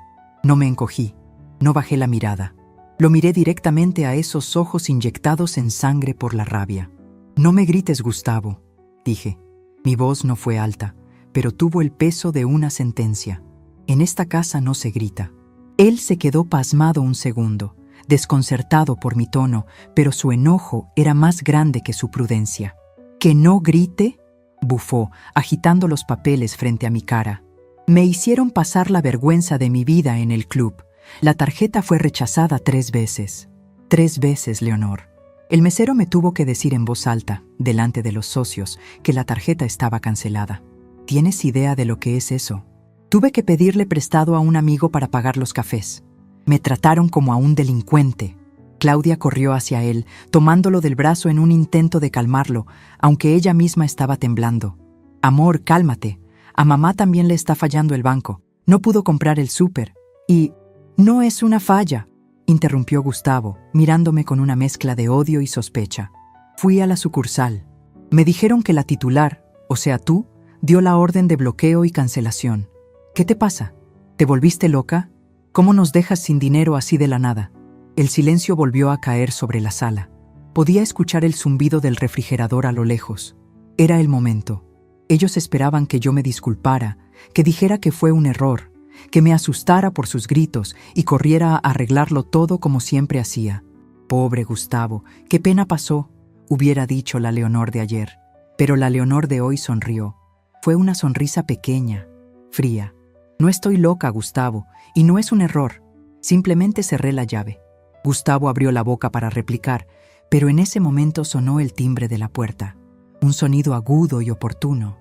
No me encogí, no bajé la mirada. Lo miré directamente a esos ojos inyectados en sangre por la rabia. «No me grites, Gustavo», dije. Mi voz no fue alta, pero tuvo el peso de una sentencia. En esta casa no se grita. Él se quedó pasmado un segundo, desconcertado por mi tono, pero su enojo era más grande que su prudencia. «¿Que no grite?», bufó, agitando los papeles frente a mi cara. Me hicieron pasar la vergüenza de mi vida en el club. La tarjeta fue rechazada 3 veces. 3 veces, Leonor. El mesero me tuvo que decir en voz alta, delante de los socios, que la tarjeta estaba cancelada. ¿Tienes idea de lo que es eso? Tuve que pedirle prestado a un amigo para pagar los cafés. Me trataron como a un delincuente. Claudia corrió hacia él, tomándolo del brazo en un intento de calmarlo, aunque ella misma estaba temblando. «Amor, cálmate. A mamá también le está fallando el banco. No pudo comprar el súper. Y no es una falla», interrumpió Gustavo, mirándome con una mezcla de odio y sospecha. Fui a la sucursal. Me dijeron que la titular, o sea tú, dio la orden de bloqueo y cancelación. ¿Qué te pasa? ¿Te volviste loca? ¿Cómo nos dejas sin dinero así de la nada? El silencio volvió a caer sobre la sala. Podía escuchar el zumbido del refrigerador a lo lejos. Era el momento. Ellos esperaban que yo me disculpara, que dijera que fue un error, que me asustara por sus gritos y corriera a arreglarlo todo como siempre hacía. Pobre Gustavo, qué pena pasó. hubiera dicho la Leonor de ayer. Pero la Leonor de hoy sonrió. Fue una sonrisa pequeña, fría. No estoy loca, Gustavo, y no es un error. Simplemente cerré la llave. Gustavo abrió la boca para replicar, pero en ese momento sonó el timbre de la puerta. Un sonido agudo y oportuno.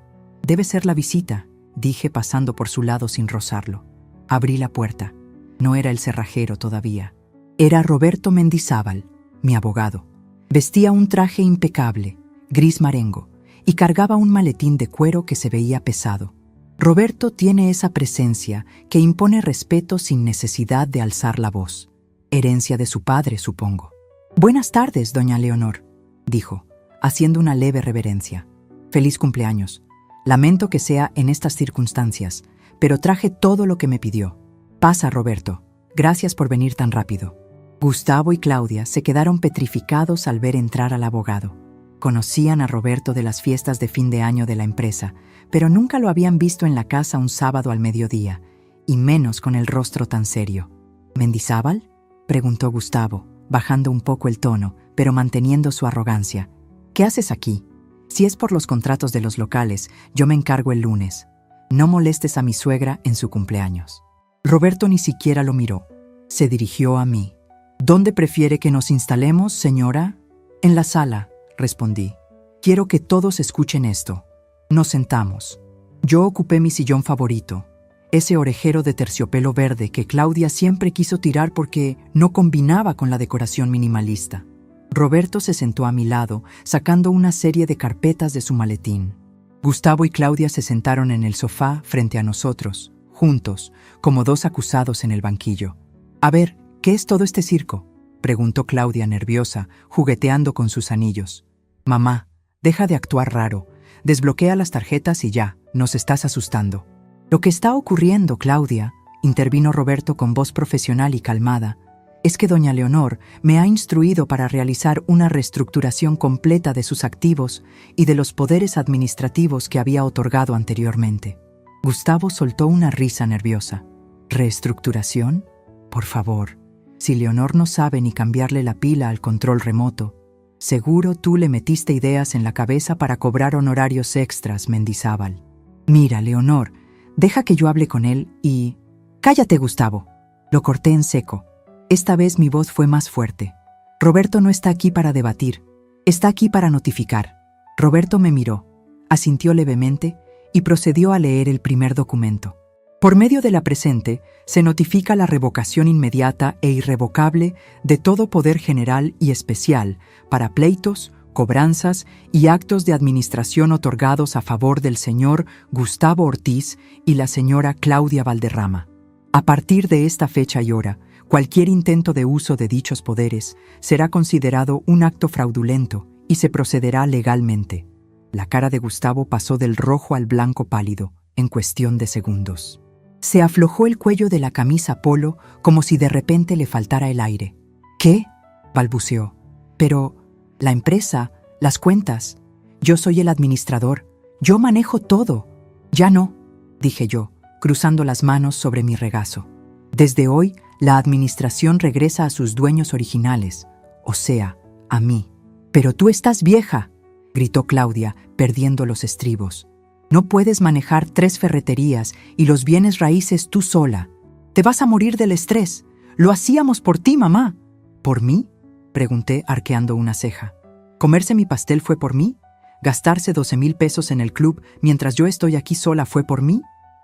Debe ser la visita, dije pasando por su lado sin rozarlo. Abrí la puerta. No era el cerrajero todavía. Era Roberto Mendizábal, mi abogado. Vestía un traje impecable, gris marengo, y cargaba un maletín de cuero que se veía pesado. Roberto tiene esa presencia que impone respeto sin necesidad de alzar la voz. Herencia de su padre, supongo. «Buenas tardes, doña Leonor», dijo, haciendo una leve reverencia. «Feliz cumpleaños. Lamento que sea en estas circunstancias, pero traje todo lo que me pidió. Pasa, Roberto. Gracias por venir tan rápido». Gustavo y Claudia se quedaron petrificados al ver entrar al abogado. Conocían a Roberto de las fiestas de fin de año de la empresa, pero nunca lo habían visto en la casa un sábado al mediodía, y menos con el rostro tan serio. «¿Mendizábal?», preguntó Gustavo, bajando un poco el tono, pero manteniendo su arrogancia. «¿Qué haces aquí? Si es por los contratos de los locales, yo me encargo el lunes. No molestes a mi suegra en su cumpleaños». Roberto ni siquiera lo miró. Se dirigió a mí. «¿Dónde prefiere que nos instalemos, señora?» «En la sala», respondí. «Quiero que todos escuchen esto». Nos sentamos. Yo ocupé mi sillón favorito, ese orejero de terciopelo verde que Claudia siempre quiso tirar porque no combinaba con la decoración minimalista. Roberto se sentó a mi lado, sacando una serie de carpetas de su maletín. Gustavo y Claudia se sentaron en el sofá frente a nosotros, juntos, como dos acusados en el banquillo. «A ver, ¿qué es todo este circo?», preguntó Claudia nerviosa, jugueteando con sus anillos. «Mamá, deja de actuar raro. Desbloquea las tarjetas y ya, nos estás asustando». «Lo que está ocurriendo, Claudia», intervino Roberto con voz profesional y calmada, «es que doña Leonor me ha instruido para realizar una reestructuración completa de sus activos y de los poderes administrativos que había otorgado anteriormente». Gustavo soltó una risa nerviosa. «¿Reestructuración? Por favor, si Leonor no sabe ni cambiarle la pila al control remoto, seguro tú le metiste ideas en la cabeza para cobrar honorarios extras, Mendizábal. Mira, Leonor, deja que yo hable con él y...» «Cállate, Gustavo». Lo corté en seco. Esta vez mi voz fue más fuerte. «Roberto no está aquí para debatir. Está aquí para notificar». Roberto me miró, asintió levemente y procedió a leer el primer documento. «Por medio de la presente, se notifica la revocación inmediata e irrevocable de todo poder general y especial para pleitos, cobranzas y actos de administración otorgados a favor del señor Gustavo Ortiz y la señora Claudia Valderrama. A partir de esta fecha y hora, cualquier intento de uso de dichos poderes será considerado un acto fraudulento y se procederá legalmente». La cara de Gustavo pasó del rojo al blanco pálido en cuestión de segundos. Se aflojó el cuello de la camisa polo como si de repente le faltara el aire. «¿Qué?», balbuceó. «Pero la empresa, las cuentas. Yo soy el administrador. Yo manejo todo». «Ya no», dije yo, cruzando las manos sobre mi regazo. «Desde hoy, la administración regresa a sus dueños originales, o sea, a mí». «Pero tú estás vieja», gritó Claudia, perdiendo los estribos. «No puedes manejar 3 ferreterías y los bienes raíces tú sola. Te vas a morir del estrés. Lo hacíamos por ti, mamá». «¿Por mí?», pregunté arqueando una ceja. «¿Comerse mi pastel fue por mí? ¿Gastarse 12,000 pesos en el club mientras yo estoy aquí sola fue por mí?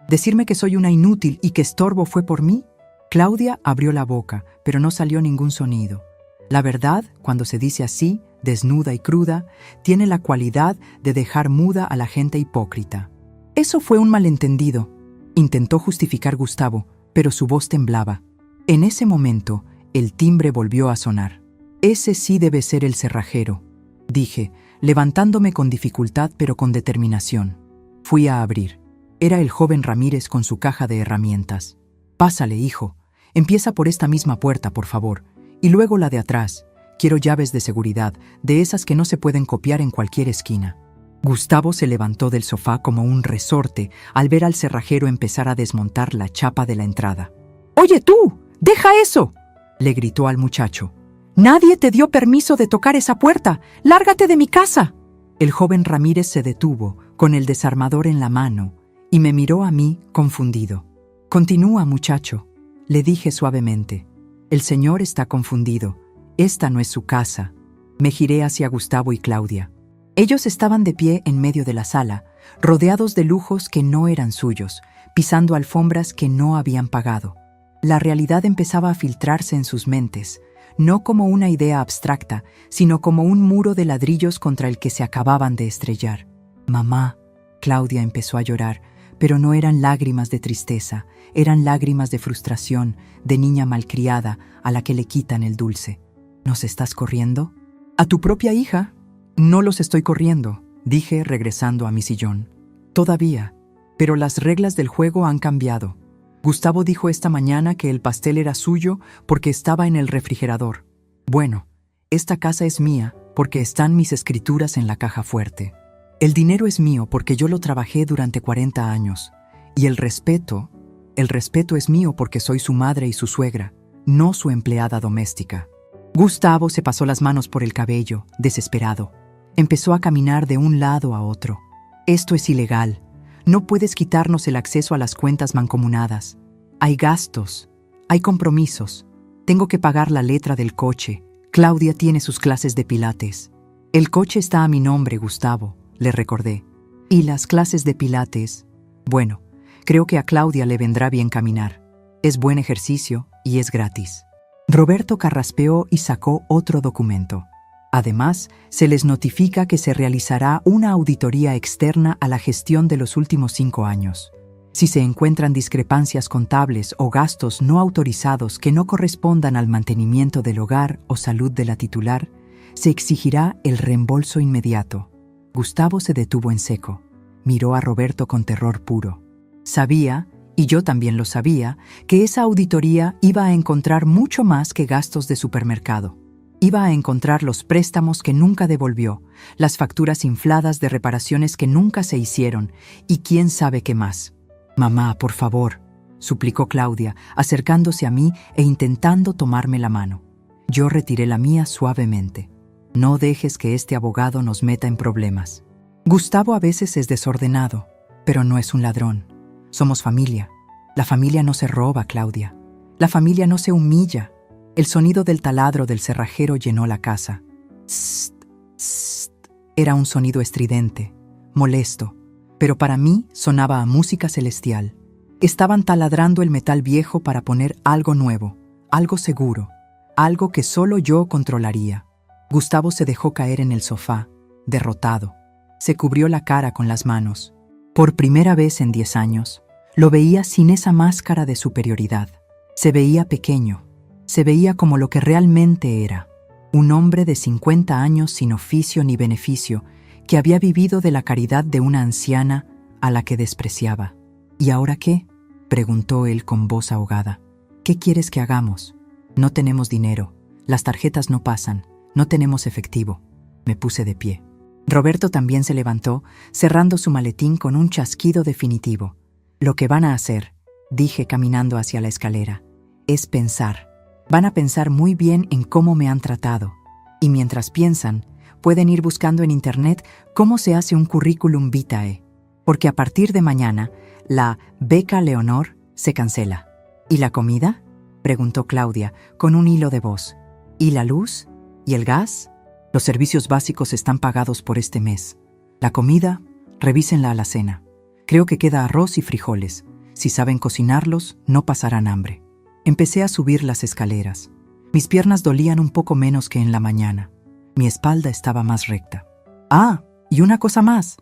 ¿Decirme que soy una inútil y que estorbo fue por mí?». Claudia abrió la boca, pero no salió ningún sonido. La verdad, cuando se dice así, desnuda y cruda, tiene la cualidad de dejar muda a la gente hipócrita. «Eso fue un malentendido», intentó justificar Gustavo, pero su voz temblaba. En ese momento, el timbre volvió a sonar. «Ese sí debe ser el cerrajero», dije, levantándome con dificultad pero con determinación. Fui a abrir. Era el joven Ramírez con su caja de herramientas. «Pásale, hijo. Empieza por esta misma puerta, por favor, y luego la de atrás. Quiero llaves de seguridad, de esas que no se pueden copiar en cualquier esquina». Gustavo se levantó del sofá como un resorte al ver al cerrajero empezar a desmontar la chapa de la entrada. «¡Oye tú! ¡Deja eso!», le gritó al muchacho. Nadie te dio permiso de tocar esa puerta. ¡Lárgate de mi casa! El joven Ramírez se detuvo, con el desarmador en la mano, y me miró a mí, confundido. «Continúa, muchacho», le dije suavemente. «El señor está confundido. Esta no es su casa». Me giré hacia Gustavo y Claudia. Ellos estaban de pie en medio de la sala, rodeados de lujos que no eran suyos, pisando alfombras que no habían pagado. La realidad empezaba a filtrarse en sus mentes, no como una idea abstracta, sino como un muro de ladrillos contra el que se acababan de estrellar. «Mamá», Claudia empezó a llorar, pero no eran lágrimas de tristeza, eran lágrimas de frustración, de niña malcriada a la que le quitan el dulce. «¿Nos estás corriendo?» «A tu propia hija». «No los estoy corriendo», dije regresando a mi sillón. «Todavía, pero las reglas del juego han cambiado. Gustavo dijo esta mañana que el pastel era suyo porque estaba en el refrigerador. Bueno, esta casa es mía porque están mis escrituras en la caja fuerte. El dinero es mío porque yo lo trabajé durante 40 años. Y el respeto es mío porque soy su madre y su suegra, no su empleada doméstica». Gustavo se pasó las manos por el cabello, desesperado. Empezó a caminar de un lado a otro. «Esto es ilegal. No puedes quitarnos el acceso a las cuentas mancomunadas. Hay gastos, hay compromisos. Tengo que pagar la letra del coche. Claudia tiene sus clases de pilates». «El coche está a mi nombre, Gustavo», le recordé. «Y las clases de pilates, bueno, creo que a Claudia le vendrá bien caminar. Es buen ejercicio y es gratis». Roberto carraspeó y sacó otro documento. Además, se les notifica que se realizará una auditoría externa a la gestión de los últimos 5 años. Si se encuentran discrepancias contables o gastos no autorizados que no correspondan al mantenimiento del hogar o salud de la titular, se exigirá el reembolso inmediato. Gustavo se detuvo en seco. Miró a Roberto con terror puro. Sabía, y yo también lo sabía, que esa auditoría iba a encontrar mucho más que gastos de supermercado. Iba a encontrar los préstamos que nunca devolvió, las facturas infladas de reparaciones que nunca se hicieron, y quién sabe qué más. «Mamá, por favor», suplicó Claudia, acercándose a mí e intentando tomarme la mano. Yo retiré la mía suavemente. «No dejes que este abogado nos meta en problemas. Gustavo a veces es desordenado, pero no es un ladrón. Somos familia. La familia no se roba, Claudia. La familia no se humilla». El sonido del taladro del cerrajero llenó la casa. «Sst, sst». Era un sonido estridente, molesto, pero para mí sonaba a música celestial. Estaban taladrando el metal viejo para poner algo nuevo, algo seguro, algo que solo yo controlaría. Gustavo se dejó caer en el sofá, derrotado. Se cubrió la cara con las manos. Por primera vez en 10 años, lo veía sin esa máscara de superioridad. Se veía pequeño. Se veía como lo que realmente era, un hombre de 50 años sin oficio ni beneficio, que había vivido de la caridad de una anciana a la que despreciaba. «¿Y ahora qué?», preguntó él con voz ahogada. «¿Qué quieres que hagamos? No tenemos dinero, las tarjetas no pasan, no tenemos efectivo». Me puse de pie. Roberto también se levantó, cerrando su maletín con un chasquido definitivo. «Lo que van a hacer», dije caminando hacia la escalera, «es pensar. Van a pensar muy bien en cómo me han tratado. Y mientras piensan, pueden ir buscando en internet cómo se hace un currículum vitae. Porque a partir de mañana, la beca Leonor se cancela». «¿Y la comida?», preguntó Claudia con un hilo de voz. «¿Y la luz? ¿Y el gas? Los servicios básicos están pagados por este mes. La comida, revisen la alacena. Creo que queda arroz y frijoles. Si saben cocinarlos, no pasarán hambre». Empecé a subir las escaleras. Mis piernas dolían un poco menos que en la mañana. Mi espalda estaba más recta. «Ah, y una cosa más»,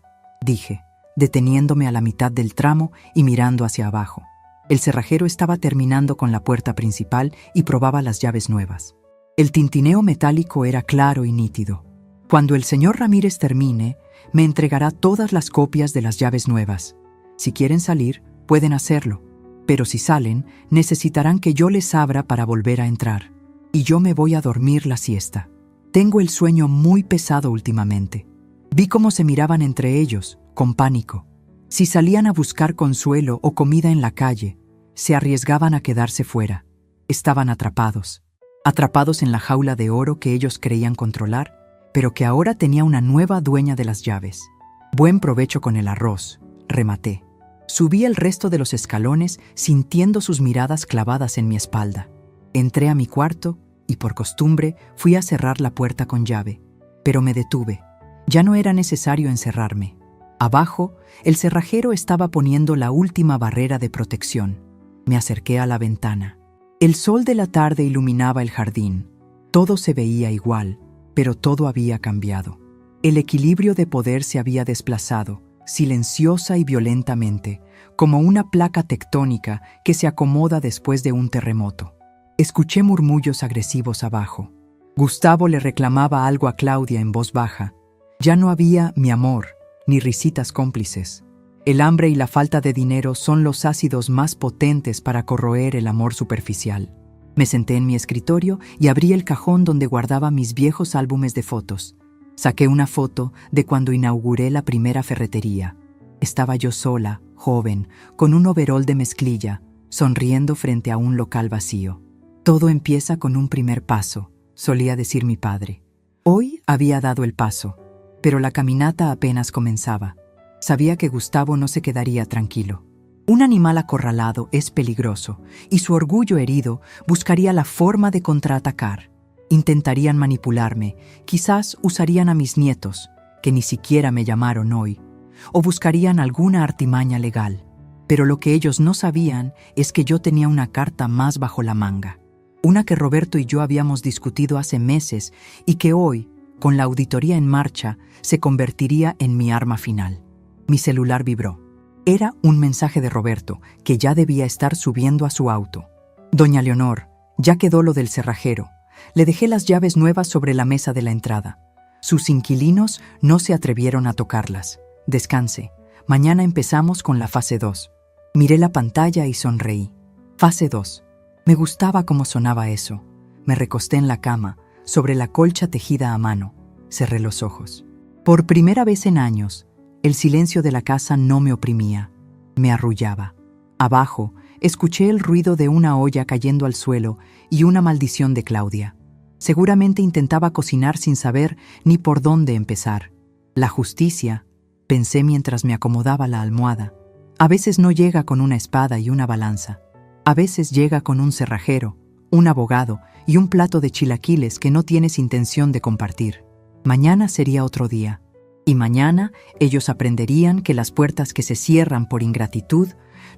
dije, deteniéndome a la mitad del tramo y mirando hacia abajo. El cerrajero estaba terminando con la puerta principal y probaba las llaves nuevas. El tintineo metálico era claro y nítido. «Cuando el señor Ramírez termine, me entregará todas las copias de las llaves nuevas. Si quieren salir, pueden hacerlo. Pero si salen, necesitarán que yo les abra para volver a entrar. Y yo me voy a dormir la siesta. Tengo el sueño muy pesado últimamente». Vi cómo se miraban entre ellos, con pánico. Si salían a buscar consuelo o comida en la calle, se arriesgaban a quedarse fuera. Estaban atrapados. atrapados en la jaula de oro que ellos creían controlar, pero que ahora tenía una nueva dueña de las llaves. Buen provecho con el arroz, rematé. Subí el resto de los escalones sintiendo sus miradas clavadas en mi espalda. Entré a mi cuarto y, por costumbre, fui a cerrar la puerta con llave. Pero me detuve. Ya no era necesario encerrarme. Abajo, el cerrajero estaba poniendo la última barrera de protección. Me acerqué a la ventana. El sol de la tarde iluminaba el jardín. Todo se veía igual, pero todo había cambiado. El equilibrio de poder se había desplazado, silenciosa y violentamente, como una placa tectónica que se acomoda después de un terremoto. Escuché murmullos agresivos abajo. Gustavo le reclamaba algo a Claudia en voz baja. Ya no había mi amor, ni risitas cómplices. El hambre y la falta de dinero son los ácidos más potentes para corroer el amor superficial. Me senté en mi escritorio y abrí el cajón donde guardaba mis viejos álbumes de fotos. Saqué una foto de cuando inauguré la primera ferretería. Estaba yo sola, joven, con un overol de mezclilla, sonriendo frente a un local vacío. Todo empieza con un primer paso, solía decir mi padre. Hoy había dado el paso, pero la caminata apenas comenzaba. Sabía que Gustavo no se quedaría tranquilo. Un animal acorralado es peligroso, y su orgullo herido buscaría la forma de contraatacar. Intentarían manipularme, quizás usarían a mis nietos, que ni siquiera me llamaron hoy, o buscarían alguna artimaña legal. Pero lo que ellos no sabían es que yo tenía una carta más bajo la manga. Una que Roberto y yo habíamos discutido hace meses y que hoy, con la auditoría en marcha, se convertiría en mi arma final. Mi celular vibró. Era un mensaje de Roberto, que ya debía estar subiendo a su auto. Doña Leonor, ya quedó lo del cerrajero. Le dejé las llaves nuevas sobre la mesa de la entrada. Sus inquilinos no se atrevieron a tocarlas. Descanse. Mañana empezamos con la fase 2. Miré la pantalla y sonreí. Fase 2. Me gustaba cómo sonaba eso. Me recosté en la cama, sobre la colcha tejida a mano. Cerré los ojos. Por primera vez en años, el silencio de la casa no me oprimía. Me arrullaba. Abajo, escuché el ruido de una olla cayendo al suelo y una maldición de Claudia. Seguramente intentaba cocinar sin saber ni por dónde empezar. La justicia, pensé mientras me acomodaba la almohada, a veces no llega con una espada y una balanza. A veces llega con un cerrajero, un abogado y un plato de chilaquiles que no tienes intención de compartir. Mañana sería otro día. Y mañana ellos aprenderían que las puertas que se cierran por ingratitud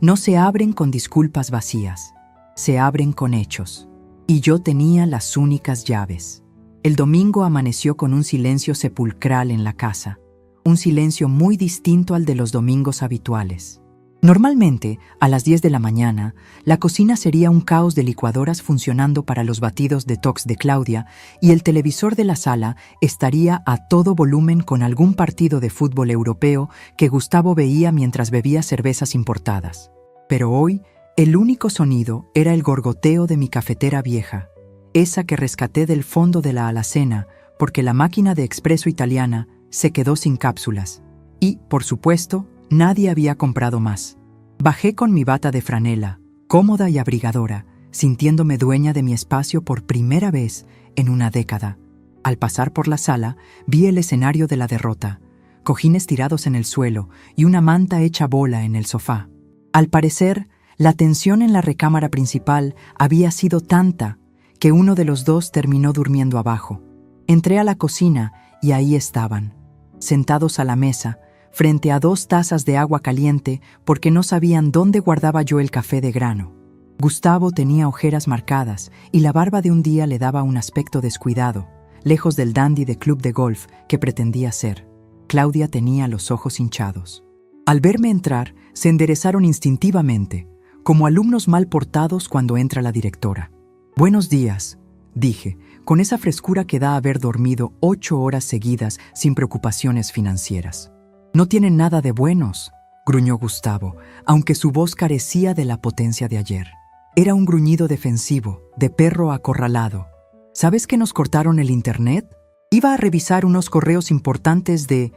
no se abren con disculpas vacías, se abren con hechos. Y yo tenía las únicas llaves. El domingo amaneció con un silencio sepulcral en la casa, un silencio muy distinto al de los domingos habituales. Normalmente, a las 10 de la mañana, la cocina sería un caos de licuadoras funcionando para los batidos detox de Claudia y el televisor de la sala estaría a todo volumen con algún partido de fútbol europeo que Gustavo veía mientras bebía cervezas importadas. Pero hoy, el único sonido era el gorgoteo de mi cafetera vieja, esa que rescaté del fondo de la alacena porque la máquina de expreso italiana se quedó sin cápsulas. Y, por supuesto, nadie había comprado más. Bajé con mi bata de franela, cómoda y abrigadora, sintiéndome dueña de mi espacio por primera vez en una década. Al pasar por la sala, vi el escenario de la derrota, cojines tirados en el suelo y una manta hecha bola en el sofá. Al parecer, la tensión en la recámara principal había sido tanta que uno de los dos terminó durmiendo abajo. Entré a la cocina y ahí estaban, sentados a la mesa, frente a 2 tazas de agua caliente porque no sabían dónde guardaba yo el café de grano. Gustavo tenía ojeras marcadas y la barba de un día le daba un aspecto descuidado, lejos del dandy de club de golf que pretendía ser. Claudia tenía los ojos hinchados. Al verme entrar, se enderezaron instintivamente, como alumnos mal portados cuando entra la directora. «Buenos días», dije, con esa frescura que da haber dormido 8 horas seguidas sin preocupaciones financieras. «No tienen nada de buenos», gruñó Gustavo, aunque su voz carecía de la potencia de ayer. Era un gruñido defensivo, de perro acorralado. «¿Sabes que nos cortaron el internet? Iba a revisar unos correos importantes de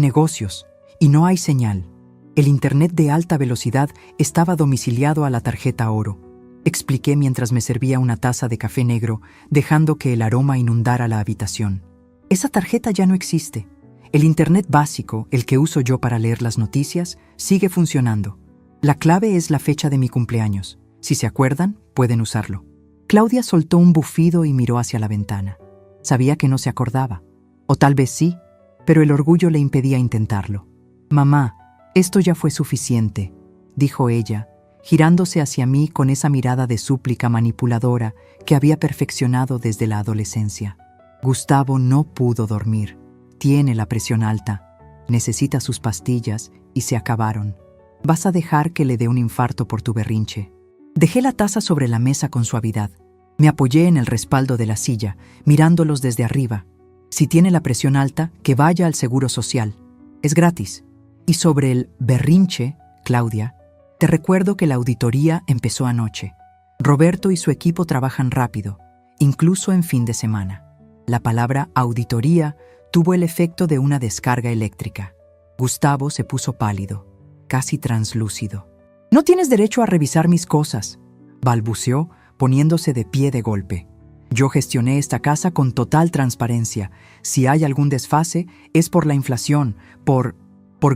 negocios, y no hay señal. El internet de alta velocidad estaba domiciliado a la tarjeta oro. expliqué mientras me servía una taza de café negro, dejando que el aroma inundara la habitación. Esa tarjeta ya no existe. El Internet básico, el que uso yo para leer las noticias, sigue funcionando. La clave es la fecha de mi cumpleaños. Si se acuerdan, pueden usarlo. Claudia soltó un bufido y miró hacia la ventana. Sabía que no se acordaba. O tal vez sí, pero el orgullo le impedía intentarlo. «Mamá, esto ya fue suficiente», dijo ella, girándose hacia mí con esa mirada de súplica manipuladora que había perfeccionado desde la adolescencia. Gustavo no pudo dormir. Tiene la presión alta. Necesita sus pastillas y se acabaron. Vas a dejar que le dé un infarto por tu berrinche. Dejé la taza sobre la mesa con suavidad. Me apoyé en el respaldo de la silla, mirándolos desde arriba. Si tiene la presión alta, que vaya al Seguro Social. Es gratis. Y sobre el berrinche, Claudia, te recuerdo que la auditoría empezó anoche. Roberto y su equipo trabajan rápido, incluso en fin de semana. La palabra auditoría tuvo el efecto de una descarga eléctrica. Gustavo se puso pálido, casi translúcido. «No tienes derecho a revisar mis cosas», balbuceó, poniéndose de pie de golpe. «Yo gestioné esta casa con total transparencia. Si hay algún desfase, es por la inflación, por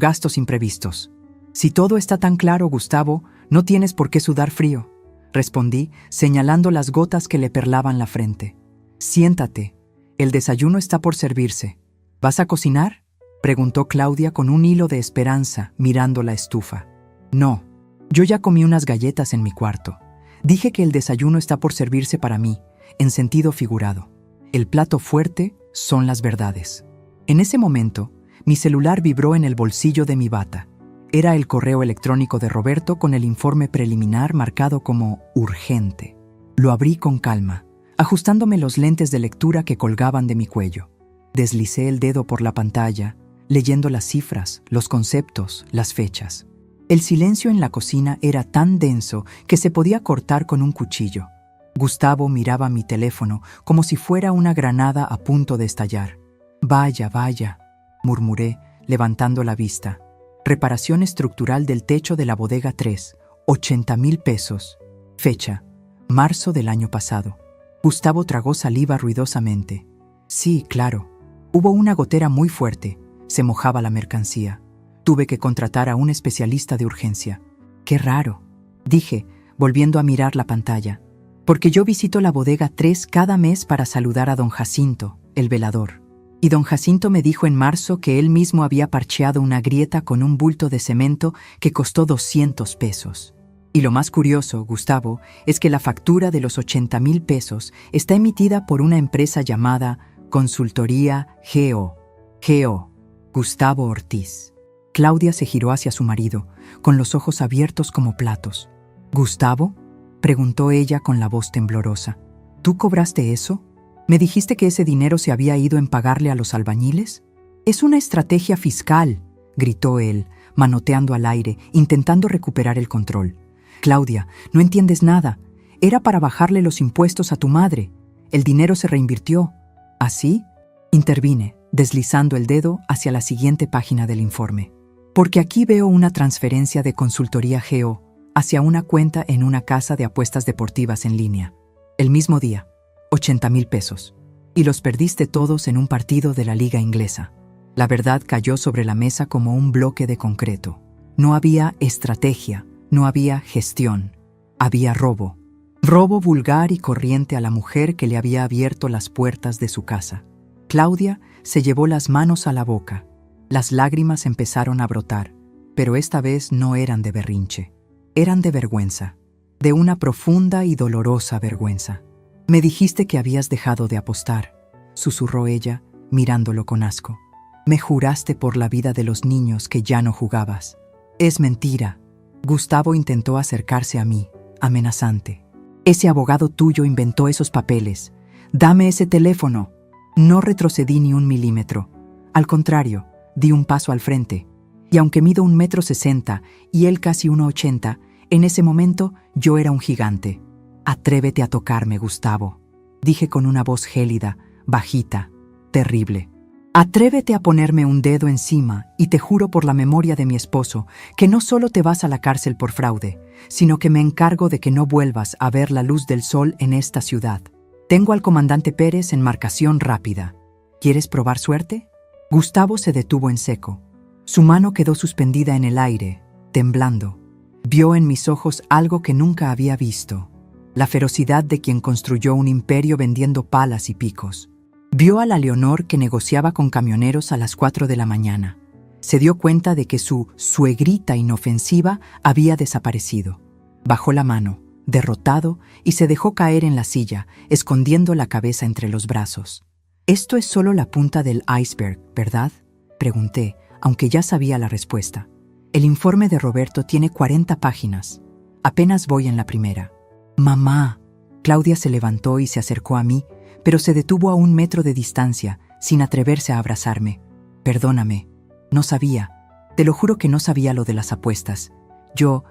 gastos imprevistos». «Si todo está tan claro, Gustavo, no tienes por qué sudar frío», respondí, señalando las gotas que le perlaban la frente. «Siéntate. El desayuno está por servirse». «¿Vas a cocinar?», preguntó Claudia con un hilo de esperanza, mirando la estufa. «No. Yo ya comí unas galletas en mi cuarto. Dije que el desayuno está por servirse para mí, en sentido figurado. El plato fuerte son las verdades». En ese momento, mi celular vibró en el bolsillo de mi bata. Era el correo electrónico de Roberto con el informe preliminar marcado como urgente. Lo abrí con calma, ajustándome los lentes de lectura que colgaban de mi cuello. Deslicé el dedo por la pantalla, leyendo las cifras, los conceptos, las fechas. El silencio en la cocina era tan denso que se podía cortar con un cuchillo. Gustavo miraba mi teléfono como si fuera una granada a punto de estallar. «Vaya, vaya», murmuré, levantando la vista. «Reparación estructural del techo de la bodega 3, 80,000 pesos. Fecha, marzo del año pasado». Gustavo tragó saliva ruidosamente. «Sí, claro. Hubo una gotera muy fuerte. Se mojaba la mercancía. Tuve que contratar a un especialista de urgencia». «Qué raro», dije, volviendo a mirar la pantalla. «Porque yo visito la bodega 3 cada mes para saludar a don Jacinto, el velador. Y don Jacinto me dijo en marzo que él mismo había parcheado una grieta con un bulto de cemento que costó 200 pesos. Y lo más curioso, Gustavo, es que la factura de los 80,000 pesos está emitida por una empresa llamada Consultoría G.O. Gustavo Ortiz». Claudia se giró hacia su marido, con los ojos abiertos como platos. «¿Gustavo?», preguntó ella con la voz temblorosa. «¿Tú cobraste eso? ¿Me dijiste que ese dinero se había ido en pagarle a los albañiles?» «Es una estrategia fiscal», gritó él, manoteando al aire, intentando recuperar el control. «Claudia, no entiendes nada. Era para bajarle los impuestos a tu madre. El dinero se reinvirtió». «¿Así?», intervine, deslizando el dedo hacia la siguiente página del informe. «Porque aquí veo una transferencia de Consultoría G.O. hacia una cuenta en una casa de apuestas deportivas en línea. El mismo día, 80,000 pesos. Y los perdiste todos en un partido de la liga inglesa». La verdad cayó sobre la mesa como un bloque de concreto. No había estrategia, no había gestión. Había robo. Robo vulgar y corriente a la mujer que le había abierto las puertas de su casa. Claudia se llevó las manos a la boca. Las lágrimas empezaron a brotar, pero esta vez no eran de berrinche. Eran de vergüenza, de una profunda y dolorosa vergüenza. «Me dijiste que habías dejado de apostar», susurró ella, mirándolo con asco. «Me juraste por la vida de los niños que ya no jugabas». «Es mentira». Gustavo intentó acercarse a mí, amenazante. «Ese abogado tuyo inventó esos papeles. Dame ese teléfono». No retrocedí ni un milímetro. Al contrario, di un paso al frente. Y aunque mido 1,60 m y él casi 1,80 m, en ese momento yo era un gigante. «Atrévete a tocarme, Gustavo», dije con una voz gélida, bajita, terrible. Atrévete a ponerme un dedo encima y te juro por la memoria de mi esposo que no solo te vas a la cárcel por fraude, sino que me encargo de que no vuelvas a ver la luz del sol en esta ciudad. Tengo al comandante Pérez en marcación rápida. ¿Quieres probar suerte? Gustavo se detuvo en seco. Su mano quedó suspendida en el aire, temblando. Vio en mis ojos algo que nunca había visto: la ferocidad de quien construyó un imperio vendiendo palas y picos. Vio a la Leonor que negociaba con camioneros a las 4 de la mañana. Se dio cuenta de que su suegrita inofensiva había desaparecido. Bajó la mano, derrotado, y se dejó caer en la silla, escondiendo la cabeza entre los brazos. «Esto es solo la punta del iceberg, ¿verdad?», pregunté, aunque ya sabía la respuesta. «El informe de Roberto tiene 40 páginas. Apenas voy en la primera». «Mamá». Claudia se levantó y se acercó a mí, pero se detuvo a 1 metro de distancia, sin atreverse a abrazarme. «Perdóname, no sabía. Te lo juro que no sabía lo de las apuestas. Yo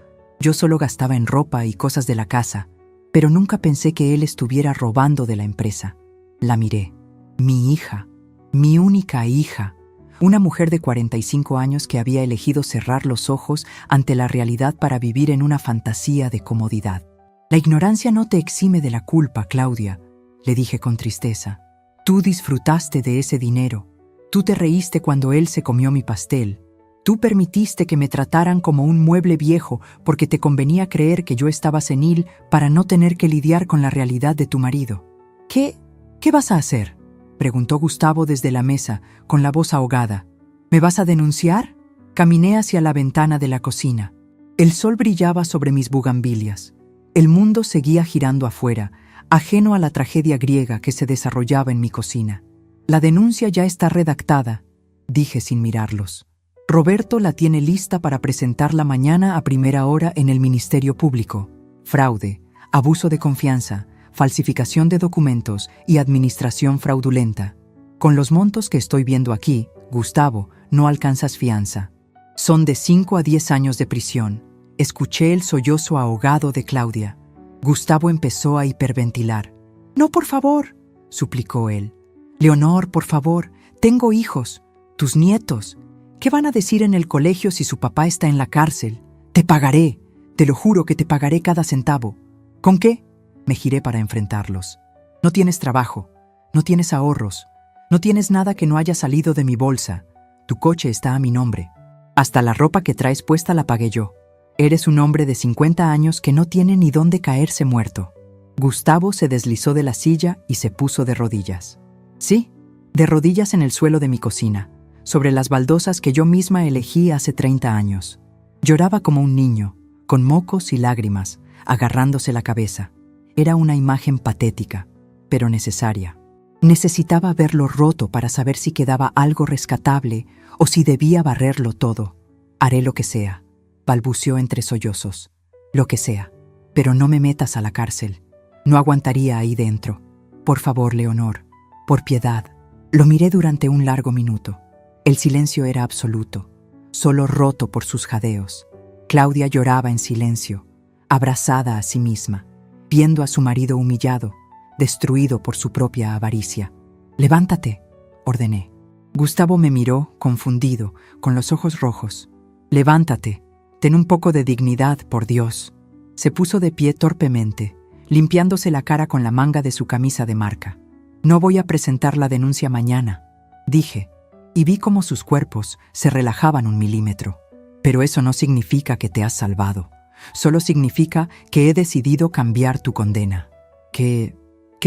solo gastaba en ropa y cosas de la casa, pero nunca pensé que él estuviera robando de la empresa». La miré. Mi hija, mi única hija, una mujer de 45 años que había elegido cerrar los ojos ante la realidad para vivir en una fantasía de comodidad. «La ignorancia no te exime de la culpa, Claudia», le dije con tristeza. «Tú disfrutaste de ese dinero. Tú te reíste cuando él se comió mi pastel. Tú permitiste que me trataran como un mueble viejo porque te convenía creer que yo estaba senil para no tener que lidiar con la realidad de tu marido. ¿Qué vas a hacer?», preguntó Gustavo desde la mesa, con la voz ahogada. «¿Me vas a denunciar?». Caminé hacia la ventana de la cocina. El sol brillaba sobre mis bugambilias. El mundo seguía girando afuera, ajeno a la tragedia griega que se desarrollaba en mi cocina. «La denuncia ya está redactada», dije sin mirarlos. «Roberto la tiene lista para presentarla mañana a primera hora en el Ministerio Público. Fraude, abuso de confianza, falsificación de documentos y administración fraudulenta. Con los montos que estoy viendo aquí, Gustavo, no alcanzas fianza. Son de 5 a 10 años de prisión». Escuché el sollozo ahogado de Claudia. Gustavo empezó a hiperventilar. «No, por favor», suplicó él. «Leonor, por favor, tengo hijos, tus nietos. ¿Qué van a decir en el colegio si su papá está en la cárcel? Te pagaré, te lo juro que te pagaré cada centavo». «¿Con qué?». Me giré para enfrentarlos. «No tienes trabajo, no tienes ahorros, no tienes nada que no haya salido de mi bolsa. Tu coche está a mi nombre. Hasta la ropa que traes puesta la pagué yo. Eres un hombre de 50 años que no tiene ni dónde caerse muerto». Gustavo se deslizó de la silla y se puso de rodillas. Sí, de rodillas en el suelo de mi cocina, sobre las baldosas que yo misma elegí hace 30 años. Lloraba como un niño, con mocos y lágrimas, agarrándose la cabeza. Era una imagen patética, pero necesaria. Necesitaba verlo roto para saber si quedaba algo rescatable o si debía barrerlo todo. «Haré lo que sea», balbuceó entre sollozos. «Lo que sea, pero no me metas a la cárcel. No aguantaría ahí dentro. Por favor, Leonor, por piedad». Lo miré durante un largo minuto. El silencio era absoluto, solo roto por sus jadeos. Claudia lloraba en silencio, abrazada a sí misma, viendo a su marido humillado, destruido por su propia avaricia. «Levántate», ordené. Gustavo me miró, confundido, con los ojos rojos. «Levántate, ten un poco de dignidad, por Dios». Se puso de pie torpemente, limpiándose la cara con la manga de su camisa de marca. «No voy a presentar la denuncia mañana», dije, y vi cómo sus cuerpos se relajaban 1 milímetro. «Pero eso no significa que te has salvado. Solo significa que he decidido cambiar tu condena». ¿Qué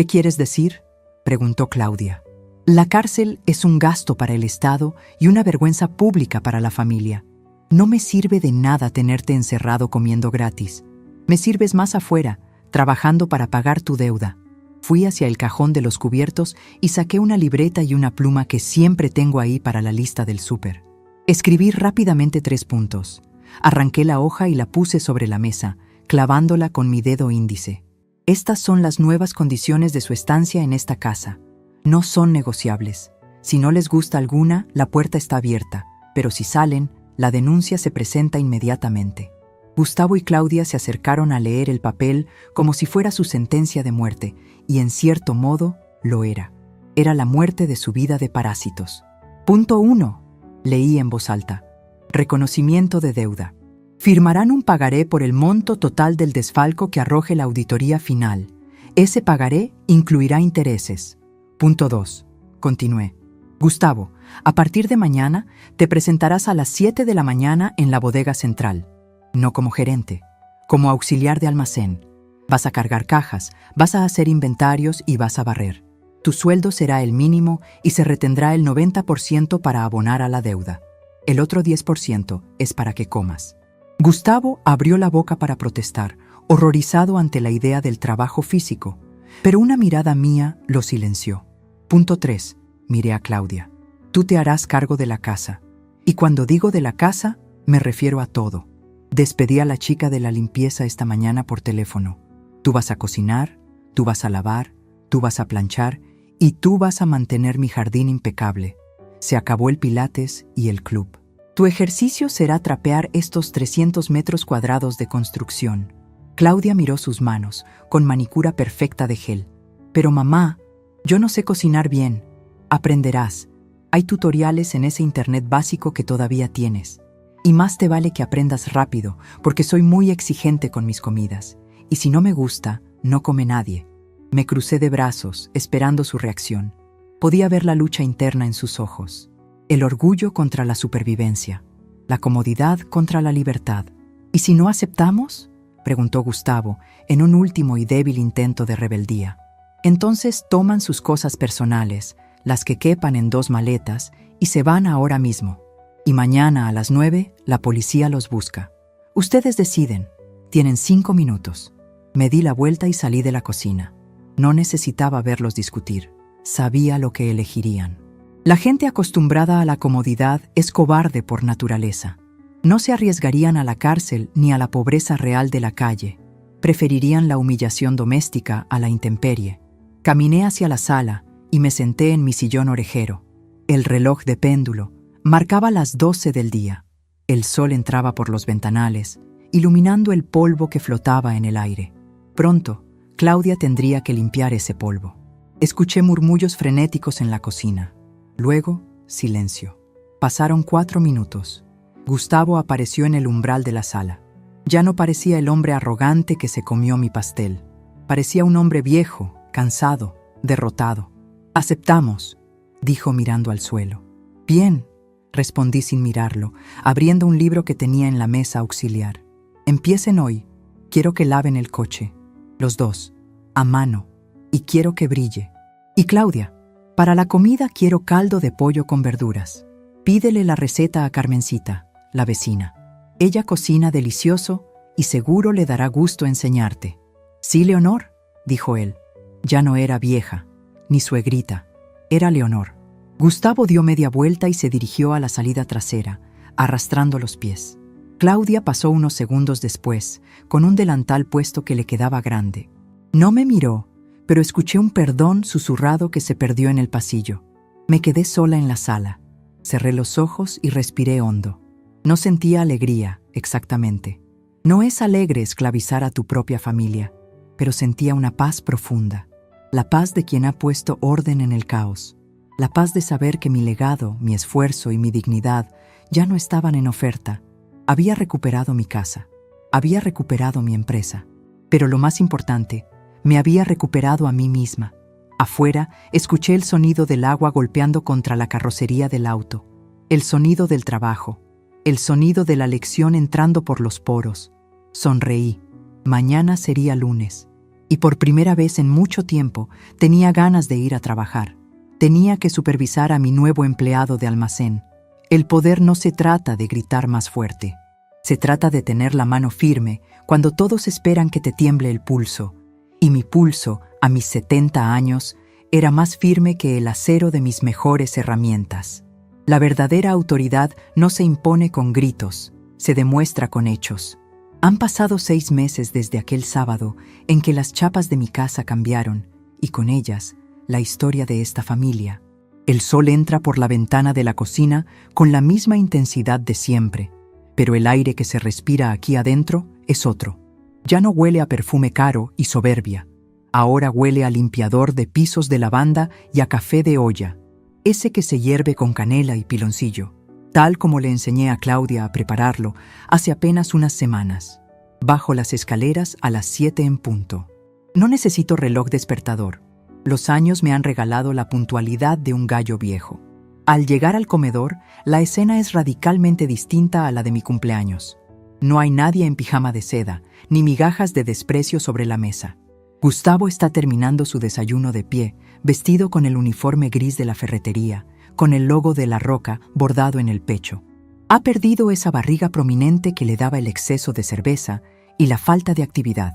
quieres decir?», preguntó Claudia. «La cárcel es un gasto para el Estado y una vergüenza pública para la familia. No me sirve de nada tenerte encerrado comiendo gratis. Me sirves más afuera, trabajando para pagar tu deuda». Fui hacia el cajón de los cubiertos y saqué una libreta y una pluma que siempre tengo ahí para la lista del súper. Escribí rápidamente 3 puntos. Arranqué la hoja y la puse sobre la mesa, clavándola con mi dedo índice. «Estas son las nuevas condiciones de su estancia en esta casa. No son negociables. Si no les gusta alguna, la puerta está abierta, pero si salen, la denuncia se presenta inmediatamente». Gustavo y Claudia se acercaron a leer el papel como si fuera su sentencia de muerte, y en cierto modo lo era. Era la muerte de su vida de parásitos. Punto 1. Leí en voz alta. Reconocimiento de deuda. Firmarán un pagaré por el monto total del desfalco que arroje la auditoría final. Ese pagaré incluirá intereses. Punto 2. Continué. Gustavo, a partir de mañana te presentarás a las 7 de la mañana en la bodega central. No como gerente, como auxiliar de almacén. Vas a cargar cajas, vas a hacer inventarios y vas a barrer. Tu sueldo será el mínimo y se retendrá el 90% para abonar a la deuda. El otro 10% es para que comas. Gustavo abrió la boca para protestar, horrorizado ante la idea del trabajo físico, pero una mirada mía lo silenció. Punto 3. Miré a Claudia. Tú te harás cargo de la casa. Y cuando digo de la casa, me refiero a todo. Despedí a la chica de la limpieza esta mañana por teléfono. Tú vas a cocinar, tú vas a lavar, tú vas a planchar y tú vas a mantener mi jardín impecable. Se acabó el pilates y el club. Tu ejercicio será trapear estos 300 metros cuadrados de construcción. Claudia miró sus manos, con manicura perfecta de gel. Pero mamá, yo no sé cocinar bien. Aprenderás. Hay tutoriales en ese internet básico que todavía tienes. Y más te vale que aprendas rápido, porque soy muy exigente con mis comidas. Y si no me gusta, no come nadie. Me crucé de brazos, esperando su reacción. Podía ver la lucha interna en sus ojos. El orgullo contra la supervivencia. La comodidad contra la libertad. ¿Y si no aceptamos?, preguntó Gustavo, en un último y débil intento de rebeldía. Entonces toman sus cosas personales, las que quepan en 2 maletas, y se van ahora mismo. Y mañana a las 9, la policía los busca. Ustedes deciden. Tienen 5 minutos. Me di la vuelta y salí de la cocina. No necesitaba verlos discutir. Sabía lo que elegirían. La gente acostumbrada a la comodidad es cobarde por naturaleza. No se arriesgarían a la cárcel ni a la pobreza real de la calle. Preferirían la humillación doméstica a la intemperie. Caminé hacia la sala y me senté en mi sillón orejero. El reloj de péndulo marcaba las 12 del día. El sol entraba por los ventanales, iluminando el polvo que flotaba en el aire. Pronto, Claudia tendría que limpiar ese polvo. Escuché murmullos frenéticos en la cocina. Luego, silencio. Pasaron 4 minutos. Gustavo apareció en el umbral de la sala. Ya no parecía el hombre arrogante que se comió mi pastel. Parecía un hombre viejo, cansado, derrotado. «Aceptamos», dijo mirando al suelo. «Bien», respondí sin mirarlo, abriendo un libro que tenía en la mesa auxiliar. «Empiecen hoy. Quiero que laven el coche. Los 2. A mano. Y quiero que brille. Y Claudia, para la comida quiero caldo de pollo con verduras. Pídele la receta a Carmencita, la vecina. Ella cocina delicioso y seguro le dará gusto enseñarte». «Sí, Leonor», dijo él. Ya no era vieja, ni suegrita. Era Leonor. Gustavo dio media vuelta y se dirigió a la salida trasera, arrastrando los pies. Claudia pasó unos segundos después, con un delantal puesto que le quedaba grande. No me miró, pero escuché un perdón susurrado que se perdió en el pasillo. Me quedé sola en la sala. Cerré los ojos y respiré hondo. No sentía alegría, exactamente. No es alegre esclavizar a tu propia familia, pero sentía una paz profunda. La paz de quien ha puesto orden en el caos. La paz de saber que mi legado, mi esfuerzo y mi dignidad ya no estaban en oferta. Había recuperado mi casa. Había recuperado mi empresa. Pero lo más importante, me había recuperado a mí misma. Afuera, escuché el sonido del agua golpeando contra la carrocería del auto. El sonido del trabajo. El sonido de la lección entrando por los poros. Sonreí. Mañana sería lunes. Y por primera vez en mucho tiempo tenía ganas de ir a trabajar. Tenía que supervisar a mi nuevo empleado de almacén. El poder no se trata de gritar más fuerte. Se trata de tener la mano firme cuando todos esperan que te tiemble el pulso. Y mi pulso, a mis 70 años, era más firme que el acero de mis mejores herramientas. La verdadera autoridad no se impone con gritos, se demuestra con hechos. Han pasado 6 meses desde aquel sábado en que las chapas de mi casa cambiaron, y con ellas, la historia de esta familia. El sol entra por la ventana de la cocina con la misma intensidad de siempre, pero el aire que se respira aquí adentro es otro. Ya no huele a perfume caro y soberbia. Ahora huele a limpiador de pisos de lavanda y a café de olla. ese que se hierve con canela y piloncillo, tal como le enseñé a Claudia a prepararlo hace apenas unas semanas. Bajo las escaleras a las 7 en punto. No necesito reloj despertador. Los años me han regalado la puntualidad de un gallo viejo. Al llegar al comedor, la escena es radicalmente distinta a la de mi cumpleaños. No hay nadie en pijama de seda, ni migajas de desprecio sobre la mesa. Gustavo está terminando su desayuno de pie, vestido con el uniforme gris de la ferretería, con el logo de La Roca bordado en el pecho. Ha perdido esa barriga prominente que le daba el exceso de cerveza y la falta de actividad.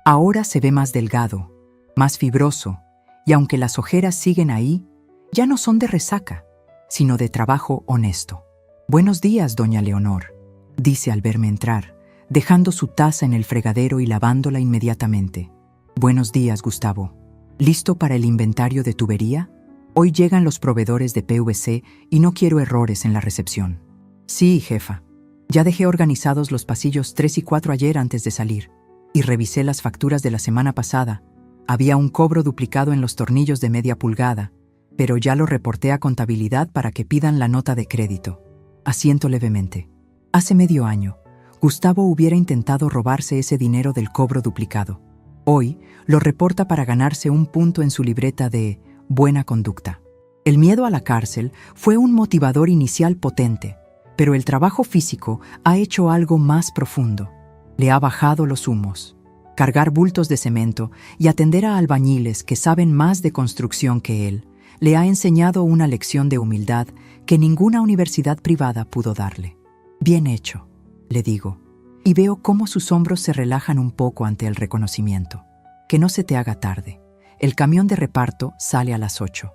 Ahora se ve más delgado, más fibroso, y aunque las ojeras siguen ahí, ya no son de resaca, sino de trabajo honesto. «Buenos días, doña Leonor», dice al verme entrar, dejando su taza en el fregadero y lavándola inmediatamente. «Buenos días, Gustavo. ¿Listo para el inventario de tubería? Hoy llegan los proveedores de PVC y no quiero errores en la recepción». «Sí, jefa. Ya dejé organizados los pasillos 3 y 4 ayer antes de salir, y revisé las facturas de la semana pasada. Había un cobro duplicado en los tornillos de media pulgada, pero ya lo reporté a contabilidad para que pidan la nota de crédito». Asiento levemente. Hace medio año, Gustavo hubiera intentado robarse ese dinero del cobro duplicado. Hoy lo reporta para ganarse un punto en su libreta de buena conducta. El miedo a la cárcel fue un motivador inicial potente, pero el trabajo físico ha hecho algo más profundo. Le ha bajado los humos. Cargar bultos de cemento y atender a albañiles que saben más de construcción que él le ha enseñado una lección de humildad que ninguna universidad privada pudo darle. «Bien hecho», le digo, y veo cómo sus hombros se relajan un poco ante el reconocimiento. «Que no se te haga tarde. El camión de reparto sale a las 8».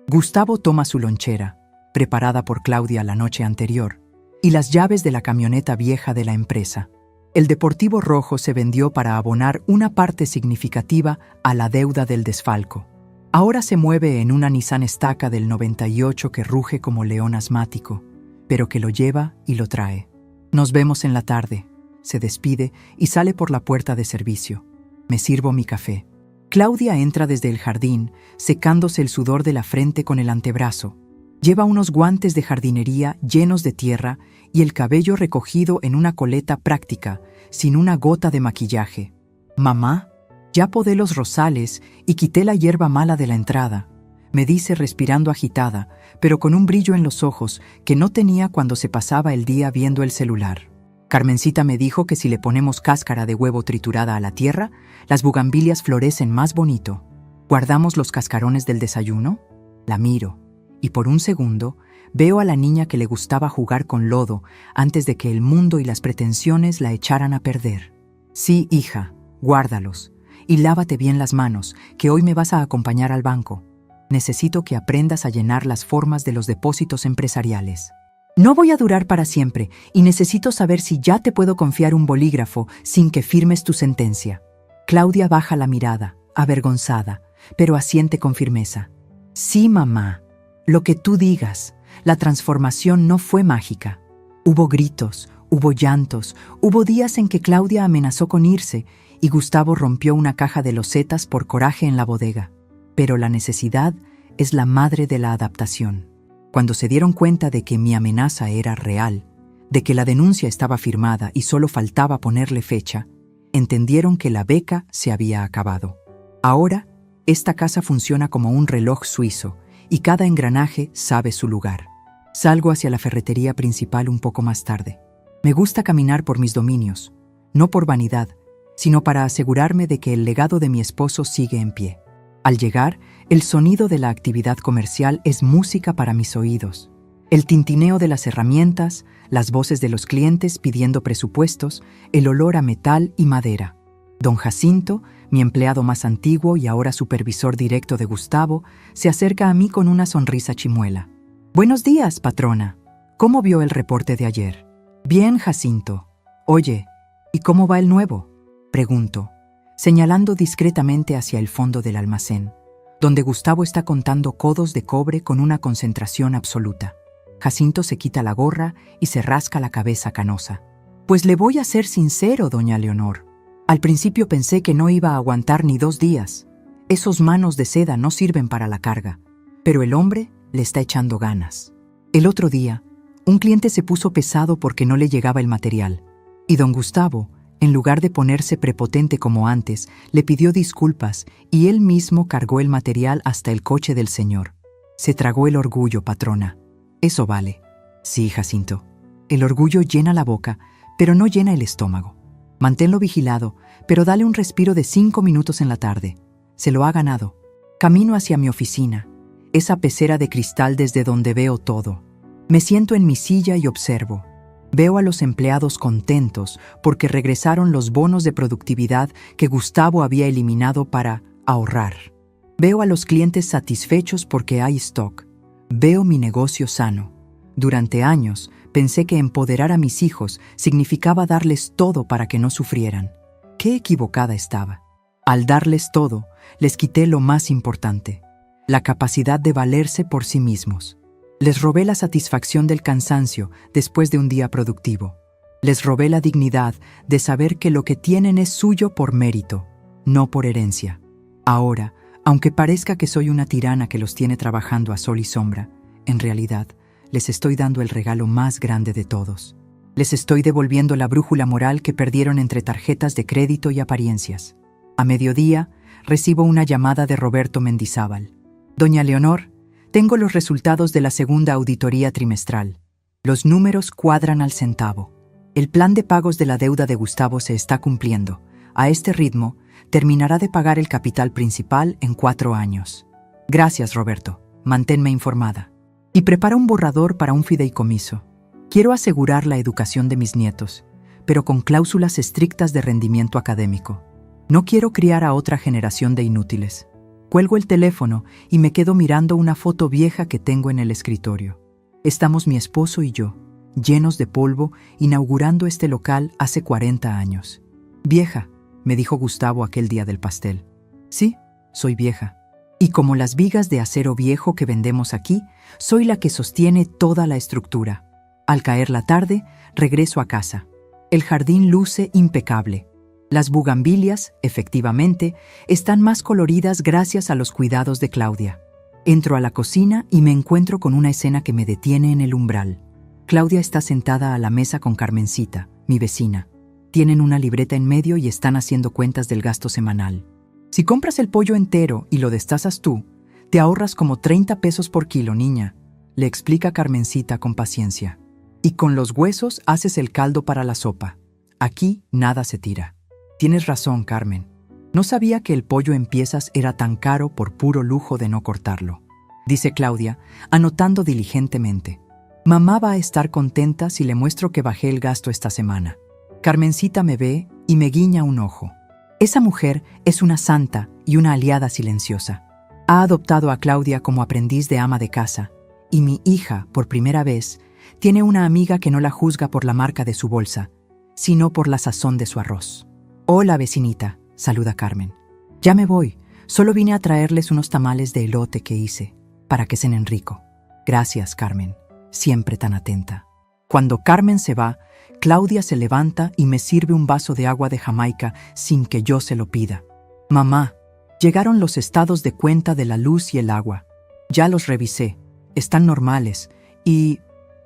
Gustavo toma su lonchera, preparada por Claudia la noche anterior, y las llaves de la camioneta vieja de la empresa. El Deportivo Rojo se vendió para abonar una parte significativa a la deuda del desfalco. Ahora se mueve en una Nissan Estaca del 98 que ruge como león asmático, pero que lo lleva y lo trae. «Nos vemos en la tarde», se despide y sale por la puerta de servicio. Me sirvo mi café. Claudia entra desde el jardín, secándose el sudor de la frente con el antebrazo. Lleva unos guantes de jardinería llenos de tierra y el cabello recogido en una coleta práctica, sin una gota de maquillaje. «Mamá, ya podé los rosales y quité la hierba mala de la entrada», me dice respirando agitada, pero con un brillo en los ojos que no tenía cuando se pasaba el día viendo el celular. «Carmencita me dijo que si le ponemos cáscara de huevo triturada a la tierra, las bugambilias florecen más bonito. ¿Guardamos los cascarones del desayuno?». La miro, y por un segundo veo a la niña que le gustaba jugar con lodo antes de que el mundo y las pretensiones la echaran a perder. «Sí, hija, guárdalos. Y lávate bien las manos, que hoy me vas a acompañar al banco. Necesito que aprendas a llenar las formas de los depósitos empresariales. No voy a durar para siempre y necesito saber si ya te puedo confiar un bolígrafo sin que firmes tu sentencia». Claudia baja la mirada, avergonzada, pero asiente con firmeza. «Sí, mamá, lo que tú digas. La transformación no fue mágica. Hubo gritos, hubo llantos, hubo días en que Claudia amenazó con irse y Gustavo rompió una caja de losetas por coraje en la bodega. Pero la necesidad es la madre de la adaptación. Cuando se dieron cuenta de que mi amenaza era real, de que la denuncia estaba firmada y solo faltaba ponerle fecha, entendieron que la beca se había acabado. Ahora, esta casa funciona como un reloj suizo y cada engranaje sabe su lugar. Salgo hacia la ferretería principal un poco más tarde. Me gusta caminar por mis dominios, no por vanidad, sino para asegurarme de que el legado de mi esposo sigue en pie. Al llegar, el sonido de la actividad comercial es música para mis oídos. El tintineo de las herramientas, las voces de los clientes pidiendo presupuestos, el olor a metal y madera. Don Jacinto, mi empleado más antiguo y ahora supervisor directo de Gustavo, se acerca a mí con una sonrisa chimuela. «Buenos días, patrona. ¿Cómo vio el reporte de ayer?» «Bien, Jacinto. Oye, ¿y cómo va el nuevo?», pregunto, señalando discretamente hacia el fondo del almacén, donde Gustavo está contando codos de cobre con una concentración absoluta. Jacinto se quita la gorra y se rasca la cabeza canosa. «Pues le voy a ser sincero, doña Leonor. Al principio pensé que no iba a aguantar ni 2 días. Esos manos de seda no sirven para la carga. Pero el hombre le está echando ganas. El otro día, un cliente se puso pesado porque no le llegaba el material, y don Gustavo, en lugar de ponerse prepotente como antes, le pidió disculpas y él mismo cargó el material hasta el coche del señor. Se tragó el orgullo, patrona. Eso vale. Sí, Jacinto. El orgullo llena la boca, pero no llena el estómago. Manténlo vigilado, pero dale un respiro de 5 minutos en la tarde. Se lo ha ganado. Camino hacia mi oficina, esa pecera de cristal desde donde veo todo. Me siento en mi silla y observo. Veo a los empleados contentos porque regresaron los bonos de productividad que Gustavo había eliminado para ahorrar. Veo a los clientes satisfechos porque hay stock. Veo mi negocio sano. Durante años pensé que empoderar a mis hijos significaba darles todo para que no sufrieran. Qué equivocada estaba. Al darles todo, les quité lo más importante, la capacidad de valerse por sí mismos. Les robé la satisfacción del cansancio después de un día productivo. Les robé la dignidad de saber que lo que tienen es suyo por mérito, no por herencia. Ahora, aunque parezca que soy una tirana que los tiene trabajando a sol y sombra, en realidad, les estoy dando el regalo más grande de todos. Les estoy devolviendo la brújula moral que perdieron entre tarjetas de crédito y apariencias. A mediodía, recibo una llamada de Roberto Mendizábal. Doña Leonor, tengo los resultados de la segunda auditoría trimestral. Los números cuadran al centavo. El plan de pagos de la deuda de Gustavo se está cumpliendo. A este ritmo, terminará de pagar el capital principal en 4 años. Gracias, Roberto. Manténme informada. Y prepara un borrador para un fideicomiso. Quiero asegurar la educación de mis nietos, pero con cláusulas estrictas de rendimiento académico. No quiero criar a otra generación de inútiles. Cuelgo el teléfono y me quedo mirando una foto vieja que tengo en el escritorio. Estamos mi esposo y yo, llenos de polvo, inaugurando este local hace 40 años. Vieja, me dijo Gustavo aquel día del pastel. Sí, soy vieja. Y como las vigas de acero viejo que vendemos aquí, soy la que sostiene toda la estructura. Al caer la tarde, regreso a casa. El jardín luce impecable. Las bugambilias, efectivamente, están más coloridas gracias a los cuidados de Claudia. Entro a la cocina y me encuentro con una escena que me detiene en el umbral. Claudia está sentada a la mesa con Carmencita, mi vecina. Tienen una libreta en medio y están haciendo cuentas del gasto semanal. Si compras el pollo entero y lo destazas tú, te ahorras como 30 pesos por kilo, niña, le explica Carmencita con paciencia. Y con los huesos haces el caldo para la sopa. Aquí nada se tira. Tienes razón, Carmen. No sabía que el pollo en piezas era tan caro por puro lujo de no cortarlo, dice Claudia, anotando diligentemente. Mamá va a estar contenta si le muestro que bajé el gasto esta semana. Carmencita me ve y me guiña un ojo. Esa mujer es una santa y una aliada silenciosa. Ha adoptado a Claudia como aprendiz de ama de casa, y mi hija, por primera vez, tiene una amiga que no la juzga por la marca de su bolsa, sino por la sazón de su arroz. Hola, vecinita, saluda Carmen. Ya me voy, solo vine a traerles unos tamales de elote que hice, para que cenen rico. Gracias, Carmen, siempre tan atenta. Cuando Carmen se va, Claudia se levanta y me sirve un vaso de agua de Jamaica sin que yo se lo pida. Mamá, llegaron los estados de cuenta de la luz y el agua. Ya los revisé, están normales y...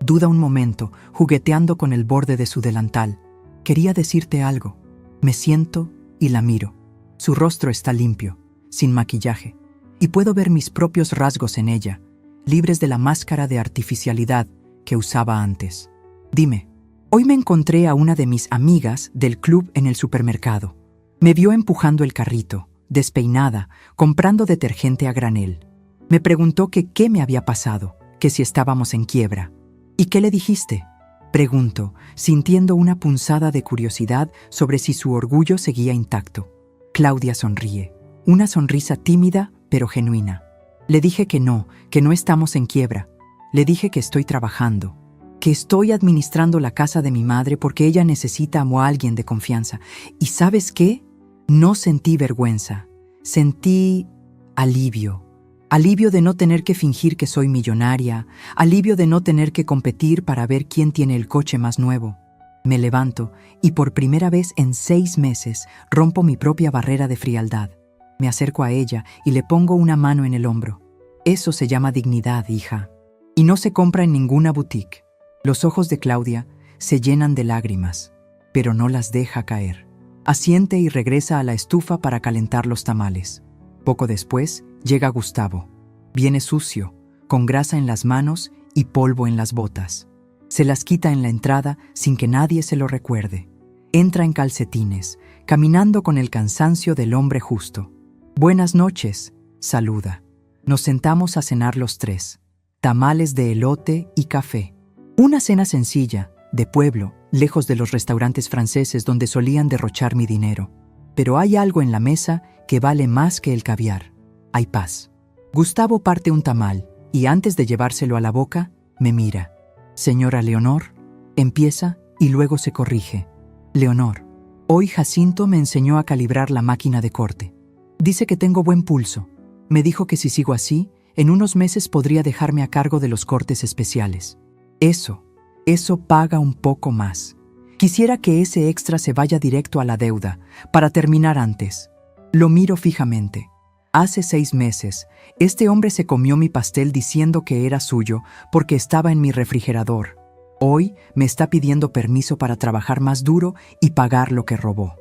Duda un momento, jugueteando con el borde de su delantal. Quería decirte algo. Me siento y la miro. Su rostro está limpio, sin maquillaje, y puedo ver mis propios rasgos en ella, libres de la máscara de artificialidad que usaba antes. Dime, hoy me encontré a una de mis amigas del club en el supermercado. Me vio empujando el carrito, despeinada, comprando detergente a granel. Me preguntó que qué me había pasado, que si estábamos en quiebra. ¿Y qué le dijiste?, pregunto, sintiendo una punzada de curiosidad sobre si su orgullo seguía intacto. Claudia sonríe, una sonrisa tímida pero genuina. Le dije que no estamos en quiebra. Le dije que estoy trabajando, que estoy administrando la casa de mi madre porque ella necesita a alguien de confianza. ¿Y sabes qué? No sentí vergüenza, sentí alivio. Alivio de no tener que fingir que soy millonaria, alivio de no tener que competir para ver quién tiene el coche más nuevo. Me levanto y por primera vez en 6 meses rompo mi propia barrera de frialdad. Me acerco a ella y le pongo una mano en el hombro. Eso se llama dignidad, hija. Y no se compra en ninguna boutique. Los ojos de Claudia se llenan de lágrimas, pero no las deja caer. Asiente y regresa a la estufa para calentar los tamales. Poco después llega Gustavo. Viene sucio, con grasa en las manos y polvo en las botas. Se las quita en la entrada sin que nadie se lo recuerde. Entra en calcetines, caminando con el cansancio del hombre justo. «Buenas noches», saluda. Nos sentamos a cenar los tres. Tamales de elote y café. Una cena sencilla, de pueblo, lejos de los restaurantes franceses donde solían derrochar mi dinero. Pero hay algo en la mesa que vale más que el caviar. Hay paz. Gustavo parte un tamal y antes de llevárselo a la boca, me mira. «Señora Leonor», empieza y luego se corrige. «Leonor, hoy Jacinto me enseñó a calibrar la máquina de corte. Dice que tengo buen pulso. Me dijo que si sigo así, en unos meses podría dejarme a cargo de los cortes especiales. Eso paga un poco más. Quisiera que ese extra se vaya directo a la deuda, para terminar antes». Lo miro fijamente. Hace 6 meses, este hombre se comió mi pastel diciendo que era suyo porque estaba en mi refrigerador. Hoy me está pidiendo permiso para trabajar más duro y pagar lo que robó.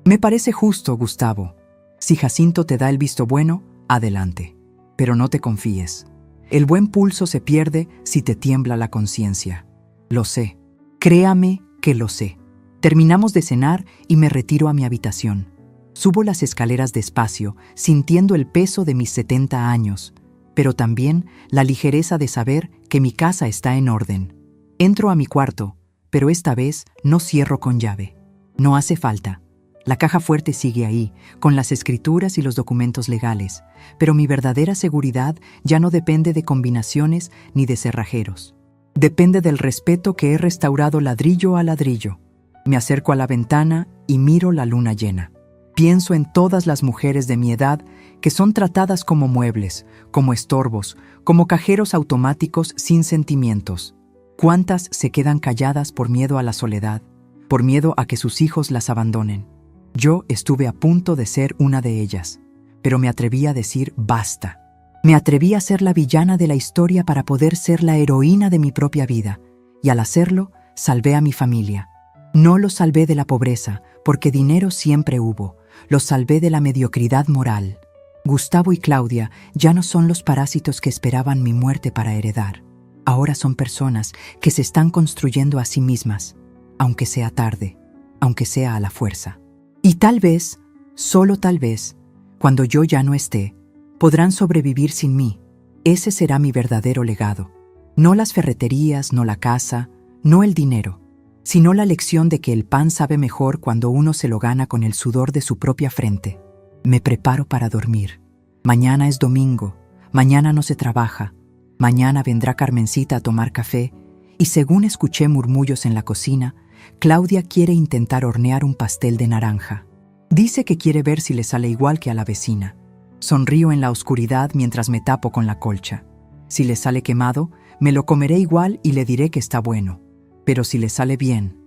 Me parece justo, Gustavo. Si Jacinto te da el visto bueno, adelante. Pero no te confíes. El buen pulso se pierde si te tiembla la conciencia. Lo sé. Créame que lo sé. Terminamos de cenar y me retiro a mi habitación. Subo las escaleras despacio, sintiendo el peso de mis 70 años, pero también la ligereza de saber que mi casa está en orden. Entro a mi cuarto, pero esta vez no cierro con llave. No hace falta. La caja fuerte sigue ahí, con las escrituras y los documentos legales, pero mi verdadera seguridad ya no depende de combinaciones ni de cerrajeros. Depende del respeto que he restaurado ladrillo a ladrillo. Me acerco a la ventana y miro la luna llena. Pienso en todas las mujeres de mi edad que son tratadas como muebles, como estorbos, como cajeros automáticos sin sentimientos. ¿Cuántas se quedan calladas por miedo a la soledad, por miedo a que sus hijos las abandonen? Yo estuve a punto de ser una de ellas, pero me atreví a decir basta. Me atreví a ser la villana de la historia para poder ser la heroína de mi propia vida, y al hacerlo, salvé a mi familia. No los salvé de la pobreza, porque dinero siempre hubo. Los salvé de la mediocridad moral. Gustavo y Claudia ya no son los parásitos que esperaban mi muerte para heredar. Ahora son personas que se están construyendo a sí mismas, aunque sea tarde, aunque sea a la fuerza. Y tal vez, solo tal vez, cuando yo ya no esté, podrán sobrevivir sin mí. Ese será mi verdadero legado. No las ferreterías, no la casa, no el dinero, sino la lección de que el pan sabe mejor cuando uno se lo gana con el sudor de su propia frente. Me preparo para dormir. Mañana es domingo, mañana no se trabaja, mañana vendrá Carmencita a tomar café y según escuché murmullos en la cocina, Claudia quiere intentar hornear un pastel de naranja. Dice que quiere ver si le sale igual que a la vecina. Sonrío en la oscuridad mientras me tapo con la colcha. Si le sale quemado, me lo comeré igual y le diré que está bueno. Pero si le sale bien,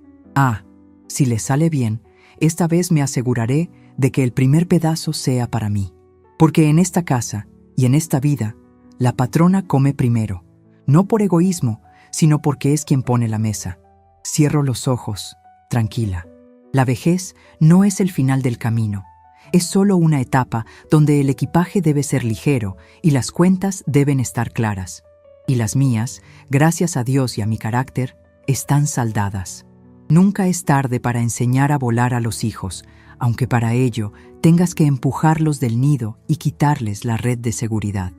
si le sale bien, esta vez me aseguraré de que el primer pedazo sea para mí. Porque en esta casa y en esta vida, la patrona come primero, no por egoísmo, sino porque es quien pone la mesa. Cierro los ojos, tranquila. La vejez no es el final del camino. Es solo una etapa donde el equipaje debe ser ligero y las cuentas deben estar claras. Y las mías, gracias a Dios y a mi carácter, están saldadas. Nunca es tarde para enseñar a volar a los hijos, aunque para ello tengas que empujarlos del nido y quitarles la red de seguridad.